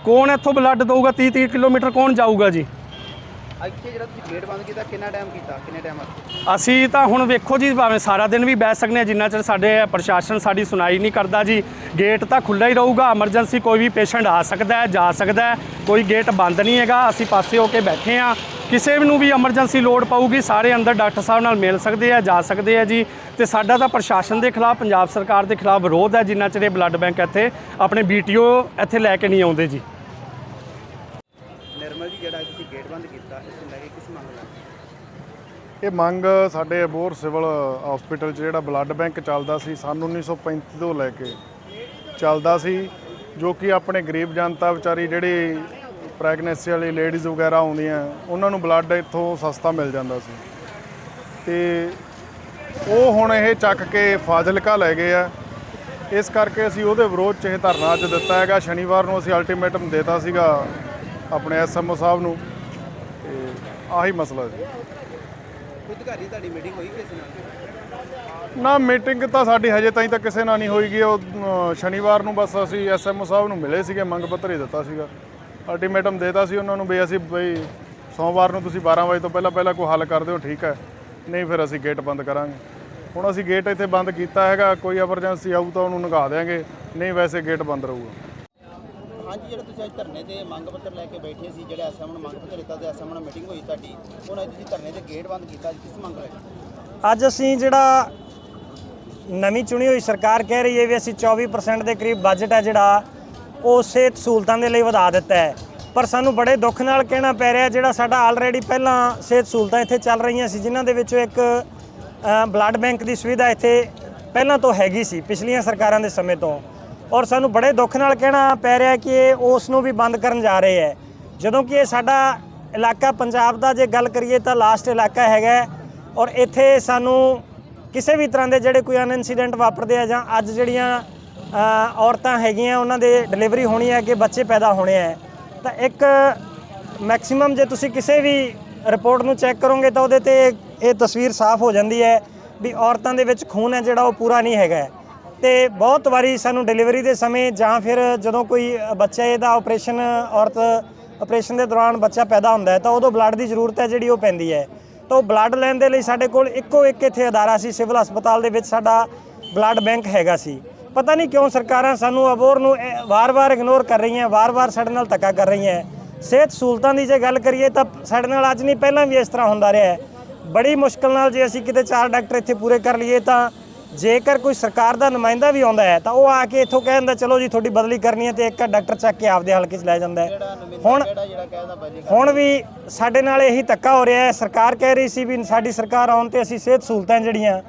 ਕੌਣ ਇੱਥੋਂ ਬਲੱਡ ਦਊਗਾ? 30-30 ਕਿਲੋਮੀਟਰ ਕੌਣ ਜਾਊਗਾ ਜੀ? ਇੱਥੇ ਜਿਹੜਾ ਤੁਸੀਂ ਗੇਟ ਬੰਦ ਕੀਤਾ ਕਿੰਨਾ ਟਾਈਮ ਕੀਤਾ, ਕਿੰਨੇ ਟਾਈਮ ਵਾਸਤੇ? ਅਸੀਂ ਤਾਂ ਹੁਣ ਵੇਖੋ ਜੀ, ਭਾਵੇਂ ਸਾਰਾ ਦਿਨ ਵੀ ਬਹਿ ਸਕਦੇ ਹਾਂ ਜਿੰਨਾ ਚਿਰ ਸਾਡੇ ਪ੍ਰਸ਼ਾਸਨ ਸਾਡੀ ਸੁਣਾਈ ਨਹੀਂ ਕਰਦਾ ਜੀ। ਗੇਟ ਤਾਂ ਖੁੱਲ੍ਹਾ ਹੀ ਰਹੂਗਾ। ਐਮਰਜੈਂਸੀ ਕੋਈ ਵੀ ਪੇਸ਼ੈਂਟ ਆ ਸਕਦਾ ਹੈ, ਜਾ ਸਕਦਾ ਹੈ, ਕੋਈ ਗੇਟ ਬੰਦ ਨਹੀਂ ਹੈਗਾ। ਅਸੀਂ ਪਾਸੇ ਹੋ ਕੇ ਬੈਠੇ ਹਾਂ। ਕਿਸੇ ਨੂੰ ਵੀ ਐਮਰਜੈਂਸੀ ਲੋੜ ਪਊਗੀ ਸਾਰੇ ਅੰਦਰ ਡਾਕਟਰ ਸਾਹਿਬ ਨਾਲ ਮਿਲ ਸਕਦੇ ਆ, ਜਾ ਸਕਦੇ ਆ ਜੀ। ਤੇ ਸਾਡਾ ਤਾਂ ਪ੍ਰਸ਼ਾਸਨ ਦੇ ਖਿਲਾਫ, ਪੰਜਾਬ ਸਰਕਾਰ ਦੇ ਖਿਲਾਫ ਵਿਰੋਧ ਹੈ ਜਿੰਨਾ ਚਿਰ ਇਹ ਬਲੱਡ ਬੈਂਕ ਇੱਥੇ ਆਪਣੇ BTO ਇੱਥੇ ਲੈ ਕੇ ਨਹੀਂ ਆਉਂਦੇ ਜੀ। ਨਿਰਮਲ ਜੀ, ਜਿਹੜਾ ਤੁਸੀਂ ਗੇਟ ਬੰਦ ਕੀਤਾ ਇਸ ਨੂੰ ਲੈ ਕੇ ਕਿਸ ਮੰਗ ਲੱਗੀ? ਇਹ ਮੰਗ ਸਾਡੇ ਅਬੋਹਰ ਸਿਵਲ ਹਸਪੀਟਲ 'ਚ ਜਿਹੜਾ ਬਲੱਡ ਬੈਂਕ ਚੱਲਦਾ ਸੀ ਸੰਨ 1935 ਤੋਂ ਲੈ ਕੇ ਚੱਲਦਾ ਸੀ, ਜੋ ਕਿ ਆਪਣੇ ਗਰੀਬ ਜਨਤਾ ਵਿਚਾਰੀ ਜਿਹੜੀ ਪ੍ਰੈਗਨੈਂਸੀ ਵਾਲੀ ਲੇਡੀਜ਼ ਵਗੈਰਾ ਆਉਂਦੀਆਂ ਉਹਨਾਂ ਨੂੰ ਬਲੱਡ ਇੱਥੋਂ ਸਸਤਾ ਮਿਲ ਜਾਂਦਾ ਸੀ। ਤੇ ਉਹ ਹੁਣ ਇਹ ਚੱਕ ਕੇ ਫਾਜ਼ਿਲਕਾ ਲੈ ਗਏ ਆ। ਇਸ ਕਰਕੇ ਅਸੀਂ ਉਹਦੇ ਵਿਰੋਧ 'ਚ ਇਹ ਧਰਨਾ ਅੱਜ ਦਿੱਤਾ ਹੈਗਾ। ਸ਼ਨੀਵਾਰ ਨੂੰ ਅਸੀਂ ਅਲਟੀਮੇਟਮ ਦੇਤਾ ਸੀਗਾ ਆਪਣੇ SMO ਸਾਹਿਬ ਨੂੰ। ਤੇ ਆਹੀ ਮਸਲਾ ਜੀ। ਕੋਈ ਅਧਿਕਾਰੀ ਤੁਹਾਡੀ ਮੀਟਿੰਗ ਹੋਈ ਕਿਸੇ ਨਾਲ? ਨਾ, ਮੀਟਿੰਗ ਤਾਂ ਸਾਡੀ ਹਜੇ ਤਾਈਂ ਤਾਂ ਕਿਸੇ ਨਾਲ ਨਹੀਂ ਹੋਈਗੀ। ਉਹ ਸ਼ਨੀਵਾਰ ਨੂੰ ਬਸ ਅਸੀਂ SMO ਸਾਹਿਬ ਨੂੰ ਮਿਲੇ ਸੀਗੇ, ਮੰਗ ਪੱਤਰ ਹੀ ਦਿੱਤਾ ਸੀਗਾ, ਅਲਟੀਮੇਟਮ ਦੇਤਾ ਸੀ ਉਹਨਾਂ ਨੂੰ ਵੀ ਅਸੀਂ ਸੋਮਵਾਰ ਨੂੰ ਤੁਸੀਂ 12 ਵਜੇ ਤੋਂ ਪਹਿਲਾਂ ਕੋਈ ਹੱਲ ਕਰ ਦਿਓ, ਠੀਕ ਹੈ, ਨਹੀਂ ਫਿਰ ਅਸੀਂ ਗੇਟ ਬੰਦ ਕਰਾਂਗੇ। ਹੁਣ ਅਸੀਂ ਗੇਟ ਇੱਥੇ ਬੰਦ ਕੀਤਾ ਹੈਗਾ। ਕੋਈ ਐਮਰਜੈਂਸੀ ਆਊ ਤਾਂ ਉਹਨੂੰ ਨਿਭਾ ਦਿਆਂਗੇ, ਨਹੀਂ ਵੈਸੇ ਗੇਟ ਬੰਦ ਰਹੂਗਾ। ਹਾਂਜੀ, ਜਿਹੜਾ ਤੁਸੀਂ ਅੱਜ ਧਰਨੇ ਤੇ ਮੰਗ ਪੱਤਰ ਲੈ ਕੇ ਬੈਠੇ ਸੀ, ਜਿਹੜਾ ਐਸਐਮ ਨੂੰ ਮੰਗ ਪੱਤਰ ਦਿੱਤਾ ਤੇ ਐਸਐਮ ਨਾਲ ਮੀਟਿੰਗ ਹੋਈ ਤੁਹਾਡੀ, ਹੁਣ ਅੱਜ ਤੁਸੀਂ ਧਰਨੇ ਤੇ ਗੇਟ ਬੰਦ ਕੀਤਾ, ਕਿਸ ਮੰਗ ਲੈ ਕੇ? ਅੱਜ ਅਸੀਂ ਜਿਹੜਾ ਨਵੀਂ ਚੁਣੀ ਹੋਈ ਸਰਕਾਰ ਕਹਿ ਰਹੀ ਹੈ ਵੀ ਅਸੀਂ 24% ਦੇ ਕਰੀਬ ਬਜਟ ਹੈ ਜਿਹੜਾ ਉਹ ਸਿਹਤ ਸਹੂਲਤਾਂ ਦੇ ਲਈ ਵਧਾ ਦਿੱਤਾ ਹੈ, ਪਰ ਸਾਨੂੰ ਬੜੇ ਦੁੱਖ ਨਾਲ ਕਹਿਣਾ ਪੈ ਰਿਹਾ ਜਿਹੜਾ ਸਾਡਾ ਆਲਰੇਡੀ ਪਹਿਲਾਂ ਸਿਹਤ ਸਹੂਲਤਾਂ ਇੱਥੇ ਚੱਲ ਰਹੀਆਂ ਸੀ, ਜਿਨ੍ਹਾਂ ਦੇ ਵਿੱਚੋਂ ਇੱਕ ਬਲੱਡ ਬੈਂਕ ਦੀ ਸੁਵਿਧਾ ਇੱਥੇ ਪਹਿਲਾਂ ਤੋਂ ਹੈਗੀ ਸੀ ਪਿਛਲੀਆਂ ਸਰਕਾਰਾਂ ਦੇ ਸਮੇਂ ਤੋਂ, ਔਰ ਸਾਨੂੰ ਬੜੇ ਦੁੱਖ ਨਾਲ ਕਹਿਣਾ ਪੈ ਰਿਹਾ ਕਿ ਇਹ ਉਸ ਨੂੰ ਵੀ ਬੰਦ ਕਰਨ ਜਾ ਰਹੇ ਹੈ। ਜਦੋਂ ਕਿ ਇਹ ਸਾਡਾ ਇਲਾਕਾ ਪੰਜਾਬ ਦਾ ਜੇ ਗੱਲ ਕਰੀਏ ਤਾਂ ਲਾਸਟ ਇਲਾਕਾ ਹੈਗਾ, ਔਰ ਇੱਥੇ ਸਾਨੂੰ ਕਿਸੇ ਵੀ ਤਰ੍ਹਾਂ ਦੇ ਜਿਹੜੇ ਕੋਈ ਅਨਇਨਸੀਡੈਂਟ ਵਾਪਰਦੇ ਆ ਜਾਂ ਅੱਜ ਜਿਹੜੀਆਂ ਔਰਤਾਂ ਹੈਗੀਆਂ ਉਹਨਾਂ ਦੇ ਡਿਲੀਵਰੀ ਹੋਣੀ ਹੈ, ਕਿ ਬੱਚੇ ਪੈਦਾ ਹੋਣੇ ਹੈ, ਤਾਂ ਇੱਕ ਮੈਕਸਿਮਮ ਜੇ ਤੁਸੀਂ ਕਿਸੇ ਵੀ ਰਿਪੋਰਟ ਨੂੰ ਚੈੱਕ ਕਰੋਗੇ ਤਾਂ ਉਹਦੇ ਤੇ ਇਹ ਤਸਵੀਰ ਸਾਫ਼ ਹੋ ਜਾਂਦੀ ਹੈ ਵੀ ਔਰਤਾਂ ਦੇ ਵਿੱਚ ਖੂਨ ਹੈ ਜਿਹੜਾ ਉਹ ਪੂਰਾ ਨਹੀਂ ਹੈਗਾ। ਤੇ ਬਹੁਤ ਵਾਰੀ ਸਾਨੂੰ ਡਿਲੀਵਰੀ ਦੇ ਸਮੇਂ ਜਾਂ ਫਿਰ ਜਦੋਂ ਕੋਈ ਬੱਚੇ ਦਾ ਆਪਰੇਸ਼ਨ ਆਪਰੇਸ਼ਨ ਦੇ ਦੌਰਾਨ ਬੱਚਾ ਪੈਦਾ ਹੁੰਦਾ ਹੈ ਤਾਂ ਉਦੋਂ ਬਲੱਡ ਦੀ ਜ਼ਰੂਰਤ ਹੈ ਜਿਹੜੀ ਉਹ ਪੈਂਦੀ ਹੈ। ਤਾਂ ਉਹ ਬਲੱਡ ਲੈਣ ਦੇ ਲਈ ਸਾਡੇ ਕੋਲ ਇੱਕੋ ਇੱਕ ਇੱਥੇ ਅਦਾਰਾ ਸੀ, ਸਿਵਲ ਹਸਪਤਾਲ ਦੇ ਵਿੱਚ ਸਾਡਾ ਬਲੱਡ ਬੈਂਕ ਹੈਗਾ ਸੀ। ਪਤਾ ਨਹੀਂ ਕਿਉਂ ਸਰਕਾਰਾਂ ਸਾਨੂੰ ਅਬੋਹਰ ਨੂੰ ਵਾਰ-ਵਾਰ ਇਗਨੋਰ ਕਰ ਰਹੀਆਂ, ਵਾਰ-ਵਾਰ ਸਾਡੇ ਨਾਲ ਧੱਕਾ ਕਰ ਰਹੀਆਂ। ਸਿਹਤ ਸਹੂਲਤਾਂ ਦੀ ਜੇ ਗੱਲ ਕਰੀਏ ਤਾਂ ਸਾਡੇ ਨਾਲ ਅੱਜ ਨਹੀਂ ਪਹਿਲਾਂ ਵੀ ਇਸ ਤਰ੍ਹਾਂ ਹੁੰਦਾ ਰਿਹਾ ਹੈ। ਬੜੀ ਮੁਸ਼ਕਿਲ ਨਾਲ ਜੇ ਅਸੀਂ ਕਿਤੇ 4 ਡਾਕਟਰ ਇੱਥੇ ਪੂਰੇ ਕਰ ਲਈਏ ਤਾਂ ਜੇਕਰ ਕੋਈ ਸਰਕਾਰ ਦਾ ਨੁਮਾਇੰਦਾ ਵੀ ਆਉਂਦਾ ਹੈ ਤਾਂ ਉਹ ਆ ਕੇ ਇੱਥੋਂ ਕਹਿ ਦਿੰਦਾ ਚਲੋ ਜੀ ਤੁਹਾਡੀ ਬਦਲੀ ਕਰਨੀ ਹੈ, ਤੇ ਇੱਕ ਡਾਕਟਰ ਚੱਕ ਕੇ ਆਪਦੇ ਹਲਕੇ 'ਚ ਲੈ ਜਾਂਦਾ ਹੈ। ਹੁਣ ਵੀ ਸਾਡੇ ਨਾਲ ਇਹੀ ਧੱਕਾ ਹੋ ਰਿਹਾ ਹੈ। ਸਰਕਾਰ ਕਹਿ ਰਹੀ ਸੀ ਵੀ ਸਾਡੀ ਸਰਕਾਰ ਆਉਣ ਤੇ ਅਸੀਂ ਸਿਹਤ ਸਹੂਲਤਾਂ ਜਿਹੜੀਆਂ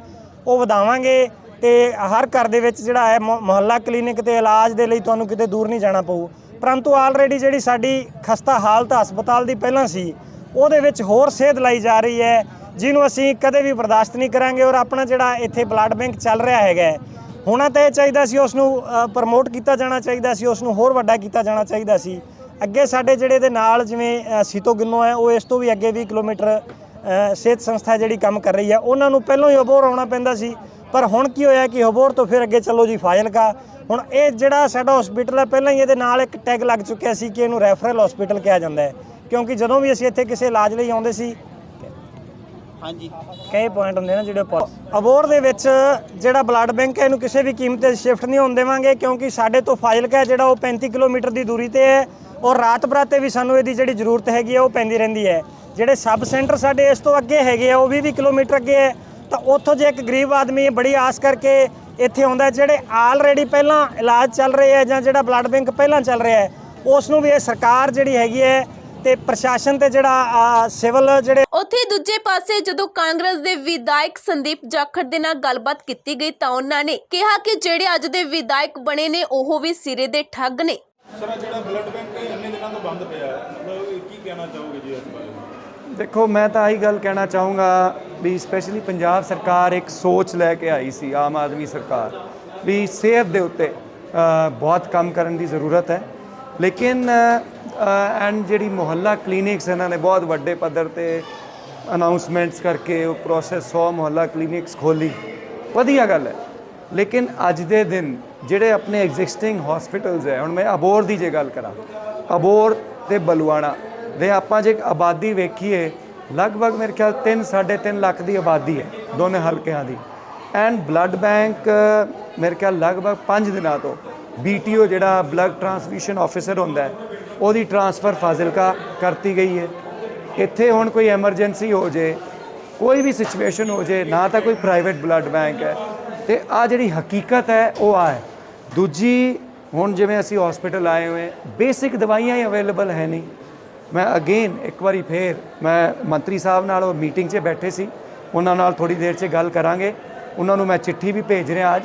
ਉਹ ਵਧਾਵਾਂਗੇ ਤੇ ਹਰ ਘਰ ਦੇ ਵਿੱਚ ਜਿਹੜਾ ਹੈ ਮੁਹੱਲਾ ਕਲੀਨਿਕ ਤੇ ਇਲਾਜ ਦੇ ਲਈ ਤੁਹਾਨੂੰ ਕਿਤੇ ਦੂਰ ਨਹੀਂ ਜਾਣਾ ਪਊ, ਪਰੰਤੂ ਆਲਰੇਡੀ ਜਿਹੜੀ ਸਾਡੀ ਖਸਤਾ ਹਾਲਤ ਹਸਪਤਾਲ ਦੀ ਪਹਿਲਾਂ ਸੀ ਉਹਦੇ ਵਿੱਚ ਹੋਰ ਸੇਧ ਲਾਈ ਜਾ ਰਹੀ ਹੈ, ਜਿਹਨੂੰ ਅਸੀਂ ਕਦੇ ਵੀ ਬਰਦਾਸ਼ਤ ਨਹੀਂ ਕਰਾਂਗੇ। ਔਰ ਆਪਣਾ ਜਿਹੜਾ ਇੱਥੇ ਬਲੱਡ ਬੈਂਕ ਚੱਲ ਰਿਹਾ ਹੈਗਾ ਹੋਣਾ ਤਾਂ ਇਹ ਚਾਹੀਦਾ ਸੀ, ਉਸ ਨੂੰ ਪ੍ਰਮੋਟ ਕੀਤਾ ਜਾਣਾ ਚਾਹੀਦਾ ਸੀ, ਉਸ ਨੂੰ ਹੋਰ ਵੱਡਾ ਕੀਤਾ ਜਾਣਾ ਚਾਹੀਦਾ ਸੀ। ਅੱਗੇ ਸਾਡੇ ਜਿਹੜੇ ਦੇ ਨਾਲ ਜਿਵੇਂ ਸੀਤੋ ਗਿੱਨੋ ਹੈ, ਉਹ ਇਸ ਤੋਂ ਵੀ ਅੱਗੇ 20 ਕਿਲੋਮੀਟਰ ਸਿਹਤ ਸੰਸਥਾ ਜਿਹੜੀ ਕੰਮ ਕਰ ਰਹੀ ਹੈ, ਉਹਨਾਂ ਨੂੰ ਪਹਿਲਾਂ ਹੀ ਅਬੋਹਰ ਆਉਣਾ ਪੈਂਦਾ ਸੀ। ਪਰ ਹੁਣ ਕੀ ਹੋਇਆ ਕਿ ਅਬੋਹਰ ਤੋਂ ਫਿਰ ਅੱਗੇ ਚੱਲੋ ਜੀ ਫਾਜ਼ਿਲਕਾ। ਹੁਣ ਇਹ ਜਿਹੜਾ ਸਾਡਾ ਹਸਪੀਟਲ ਹੈ, ਪਹਿਲਾਂ ਹੀ ਇਹਦੇ ਨਾਲ ਇੱਕ ਟੈਗ ਲੱਗ ਚੁੱਕਿਆ ਸੀ ਕਿ ਇਹਨੂੰ ਰੈਫਰਲ ਹਸਪੀਟਲ ਕਿਹਾ ਜਾਂਦਾ ਹੈ, ਕਿਉਂਕਿ ਜਦੋਂ ਵੀ ਅਸੀਂ ਇੱਥੇ ਕਿਸੇ ਇਲਾਜ ਲਈ ਆਉਂਦੇ ਸੀ, ਹਾਂਜੀ, ਕਈ ਪੁਆਇੰਟ ਹੁੰਦੇ ਨੇ ਜਿਹੜੇ ਅਬੋਹਰ ਦੇ ਵਿੱਚ ਜਿਹੜਾ ਬਲੱਡ ਬੈਂਕ ਹੈ, ਇਹਨੂੰ ਕਿਸੇ ਵੀ ਕੀਮਤ ਤੇ ਸ਼ਿਫਟ ਨਹੀਂ ਹੋਣ ਦੇਵਾਂਗੇ, ਕਿਉਂਕਿ ਸਾਡੇ ਤੋਂ ਫਾਜ਼ਿਲਕਾ ਜਿਹੜਾ ਉਹ 35 ਕਿਲੋਮੀਟਰ ਦੀ ਦੂਰੀ ਤੇ ਹੈ, ਔਰ ਰਾਤ ਬਰਾਤੇ ਵੀ ਸਾਨੂੰ ਇਹਦੀ ਜਿਹੜੀ ਜ਼ਰੂਰਤ ਹੈਗੀ ਹੈ ਉਹ ਪੈਂਦੀ ਰਹਿੰਦੀ ਹੈ। ਜਿਹੜੇ ਸਬ ਸੈਂਟਰ ਸਾਡੇ ਇਸ ਤੋਂ ਅੱਗੇ ਹੈਗੇ ਆ, ਉਹ 20 ਕਿਲੋਮੀਟਰ ਅੱਗੇ ਹੈ, ਤਾਂ ਉੱਥੋਂ ਜੇ ਇੱਕ ਗਰੀਬ ਆਦਮੀ ਬੜੀ ਆਸ ਕਰਕੇ ਇੱਥੇ ਆਉਂਦਾ, ਜਿਹੜੇ ਆਲਰੇਡੀ ਪਹਿਲਾਂ ਇਲਾਜ ਚੱਲ ਰਹੇ ਹੈ ਜਾਂ ਜਿਹੜਾ ਬਲੱਡ ਬੈਂਕ ਪਹਿਲਾਂ ਚੱਲ ਰਿਹਾ ਹੈ, ਉਸ ਨੂੰ ਵੀ ਇਹ ਸਰਕਾਰ ਜਿਹੜੀ ਹੈਗੀ ਹੈ ਤੇ ਪ੍ਰਸ਼ਾਸਨ ਤੇ ਜਿਹੜਾ ਸਿਵਲ ਜਿਹੜੇ। ਉੱਥੇ ਦੂਜੇ ਪਾਸੇ ਜਦੋਂ ਕਾਂਗਰਸ ਦੇ ਵਿਧਾਇਕ ਸੰਦੀਪ ਜਾਖੜ ਦੇ ਨਾਲ ਗੱਲਬਾਤ ਕੀਤੀ ਗਈ ਤਾਂ ਉਹਨਾਂ ਨੇ ਕਿਹਾ ਕਿ ਜਿਹੜੇ ਅੱਜ ਦੇ ਵਿਧਾਇਕ ਬਣੇ ਨੇ ਉਹ ਵੀ ਸਿਰੇ ਦੇ ਠੱਗ ਨੇ। ਸਰ ਜਿਹੜਾ ਬਲੱਡ ਬੈਂਕ ਇੰਨੇ ਦਿਨਾਂ ਤੋਂ ਬੰਦ ਪਿਆ ਹੈ, ਮਤਲਬ ਕੀ ਕਹਿਣਾ ਚਾਹੋਗੇ ਜੀ ਇਸ ਬਾਰੇ? ਦੇਖੋ, ਮੈਂ ਤਾਂ ਆਹੀ ਗੱਲ ਕਹਿਣਾ ਚਾਹੂੰਗਾ ਵੀ ਸਪੈਸ਼ਲੀ ਪੰਜਾਬ ਸਰਕਾਰ ਇੱਕ ਸੋਚ ਲੈ ਕੇ ਆਈ ਸੀ, ਆਮ ਆਦਮੀ ਸਰਕਾਰ, ਵੀ ਸਿਹਤ ਦੇ ਉੱਤੇ ਬਹੁਤ ਕੰਮ ਕਰਨ ਦੀ ਜ਼ਰੂਰਤ ਹੈ। ਲੇਕਿਨ ਐਂਡ ਜਿਹੜੀ ਮੁਹੱਲਾ ਕਲੀਨਿਕਸ ਇਹਨਾਂ ਨੇ ਬਹੁਤ ਵੱਡੇ ਪੱਧਰ ਤੇ ਅਨਾਉਂਸਮੈਂਟਸ ਕਰਕੇ ਉਹ ਪ੍ਰੋਸੈਸ 100 ਮੁਹੱਲਾ ਕਲੀਨਿਕਸ ਖੋਲੀ, ਵਧੀਆ ਗੱਲ ਹੈ। ਲੇਕਿਨ ਅੱਜ ਦੇ ਦਿਨ ਜਿਹੜੇ ਆਪਣੇ ਐਗਜ਼ਿਸਟਿੰਗ ਹਸਪੀਟਲਸ ਹੈ, ਹੁਣ ਮੈਂ ਅਬੋਹਰ ਦੀ ਜੇ ਗੱਲ ਕਰਾਂ, ਅਬੋਹਰ ਤੇ ਬਲੂਆਣਾ ਦੇ ਆਪਾਂ ਜੇ ਆਬਾਦੀ ਵੇਖੀਏ, ਲਗਭਗ ਮੇਰੇ ਖਿਆਲ 3-3.5 ਲੱਖ ਦੀ ਆਬਾਦੀ ਹੈ ਦੋਨੇ ਹਲਕਿਆਂ ਦੀ। ਐਂਡ ਬਲੱਡ ਬੈਂਕ ਮੇਰੇ ਖਿਆਲ ਲਗਭਗ 5 ਦਿਨਾਂ ਤੋਂ BTO ਜਿਹੜਾ ਬਲੱਡ ਟ੍ਰਾਂਸਫਿਊਸ਼ਨ ਆਫਿਸਰ ਹੁੰਦਾ ਹੈ, ਉਹਦੀ ਟ੍ਰਾਂਸਫਰ ਫਾਜ਼ਿਲਕਾ ਕਰਤੀ ਗਈ ਹੈ। ਇੱਥੇ ਹੁਣ ਕੋਈ ਐਮਰਜੈਂਸੀ ਹੋ ਜੇ, ਕੋਈ ਵੀ ਸਿਚੁਏਸ਼ਨ ਹੋ ਜੇ, ਨਾ ਤਾਂ ਕੋਈ ਪ੍ਰਾਈਵੇਟ ਬਲੱਡ ਬੈਂਕ ਹੈ, ਤੇ ਆ ਜਿਹੜੀ ਹਕੀਕਤ ਹੈ ਉਹ ਆ ਹੈ। ਦੂਜੀ, ਹੁਣ ਜਿਵੇਂ ਅਸੀਂ ਹਸਪੀਟਲ ਆਏ ਹੋਏ, ਬੇਸਿਕ ਦਵਾਈਆਂ ਹੀ ਅਵੇਲੇਬਲ ਹੈ ਨਹੀਂ। ਮੈਂ ਅਗੇਨ ਇੱਕ ਵਾਰੀ ਫੇਰ ਮੈਂ ਮੰਤਰੀ ਸਾਹਿਬ ਨਾਲ ਉਹ ਮੀਟਿੰਗ 'ਚ ਬੈਠੇ ਸੀ, ਉਹਨਾਂ ਨਾਲ ਥੋੜ੍ਹੀ ਦੇਰ 'ਚ ਗੱਲ ਕਰਾਂਗੇ। ਉਹਨਾਂ ਨੂੰ ਮੈਂ ਚਿੱਠੀ ਵੀ ਭੇਜ ਰਿਹਾ ਅੱਜ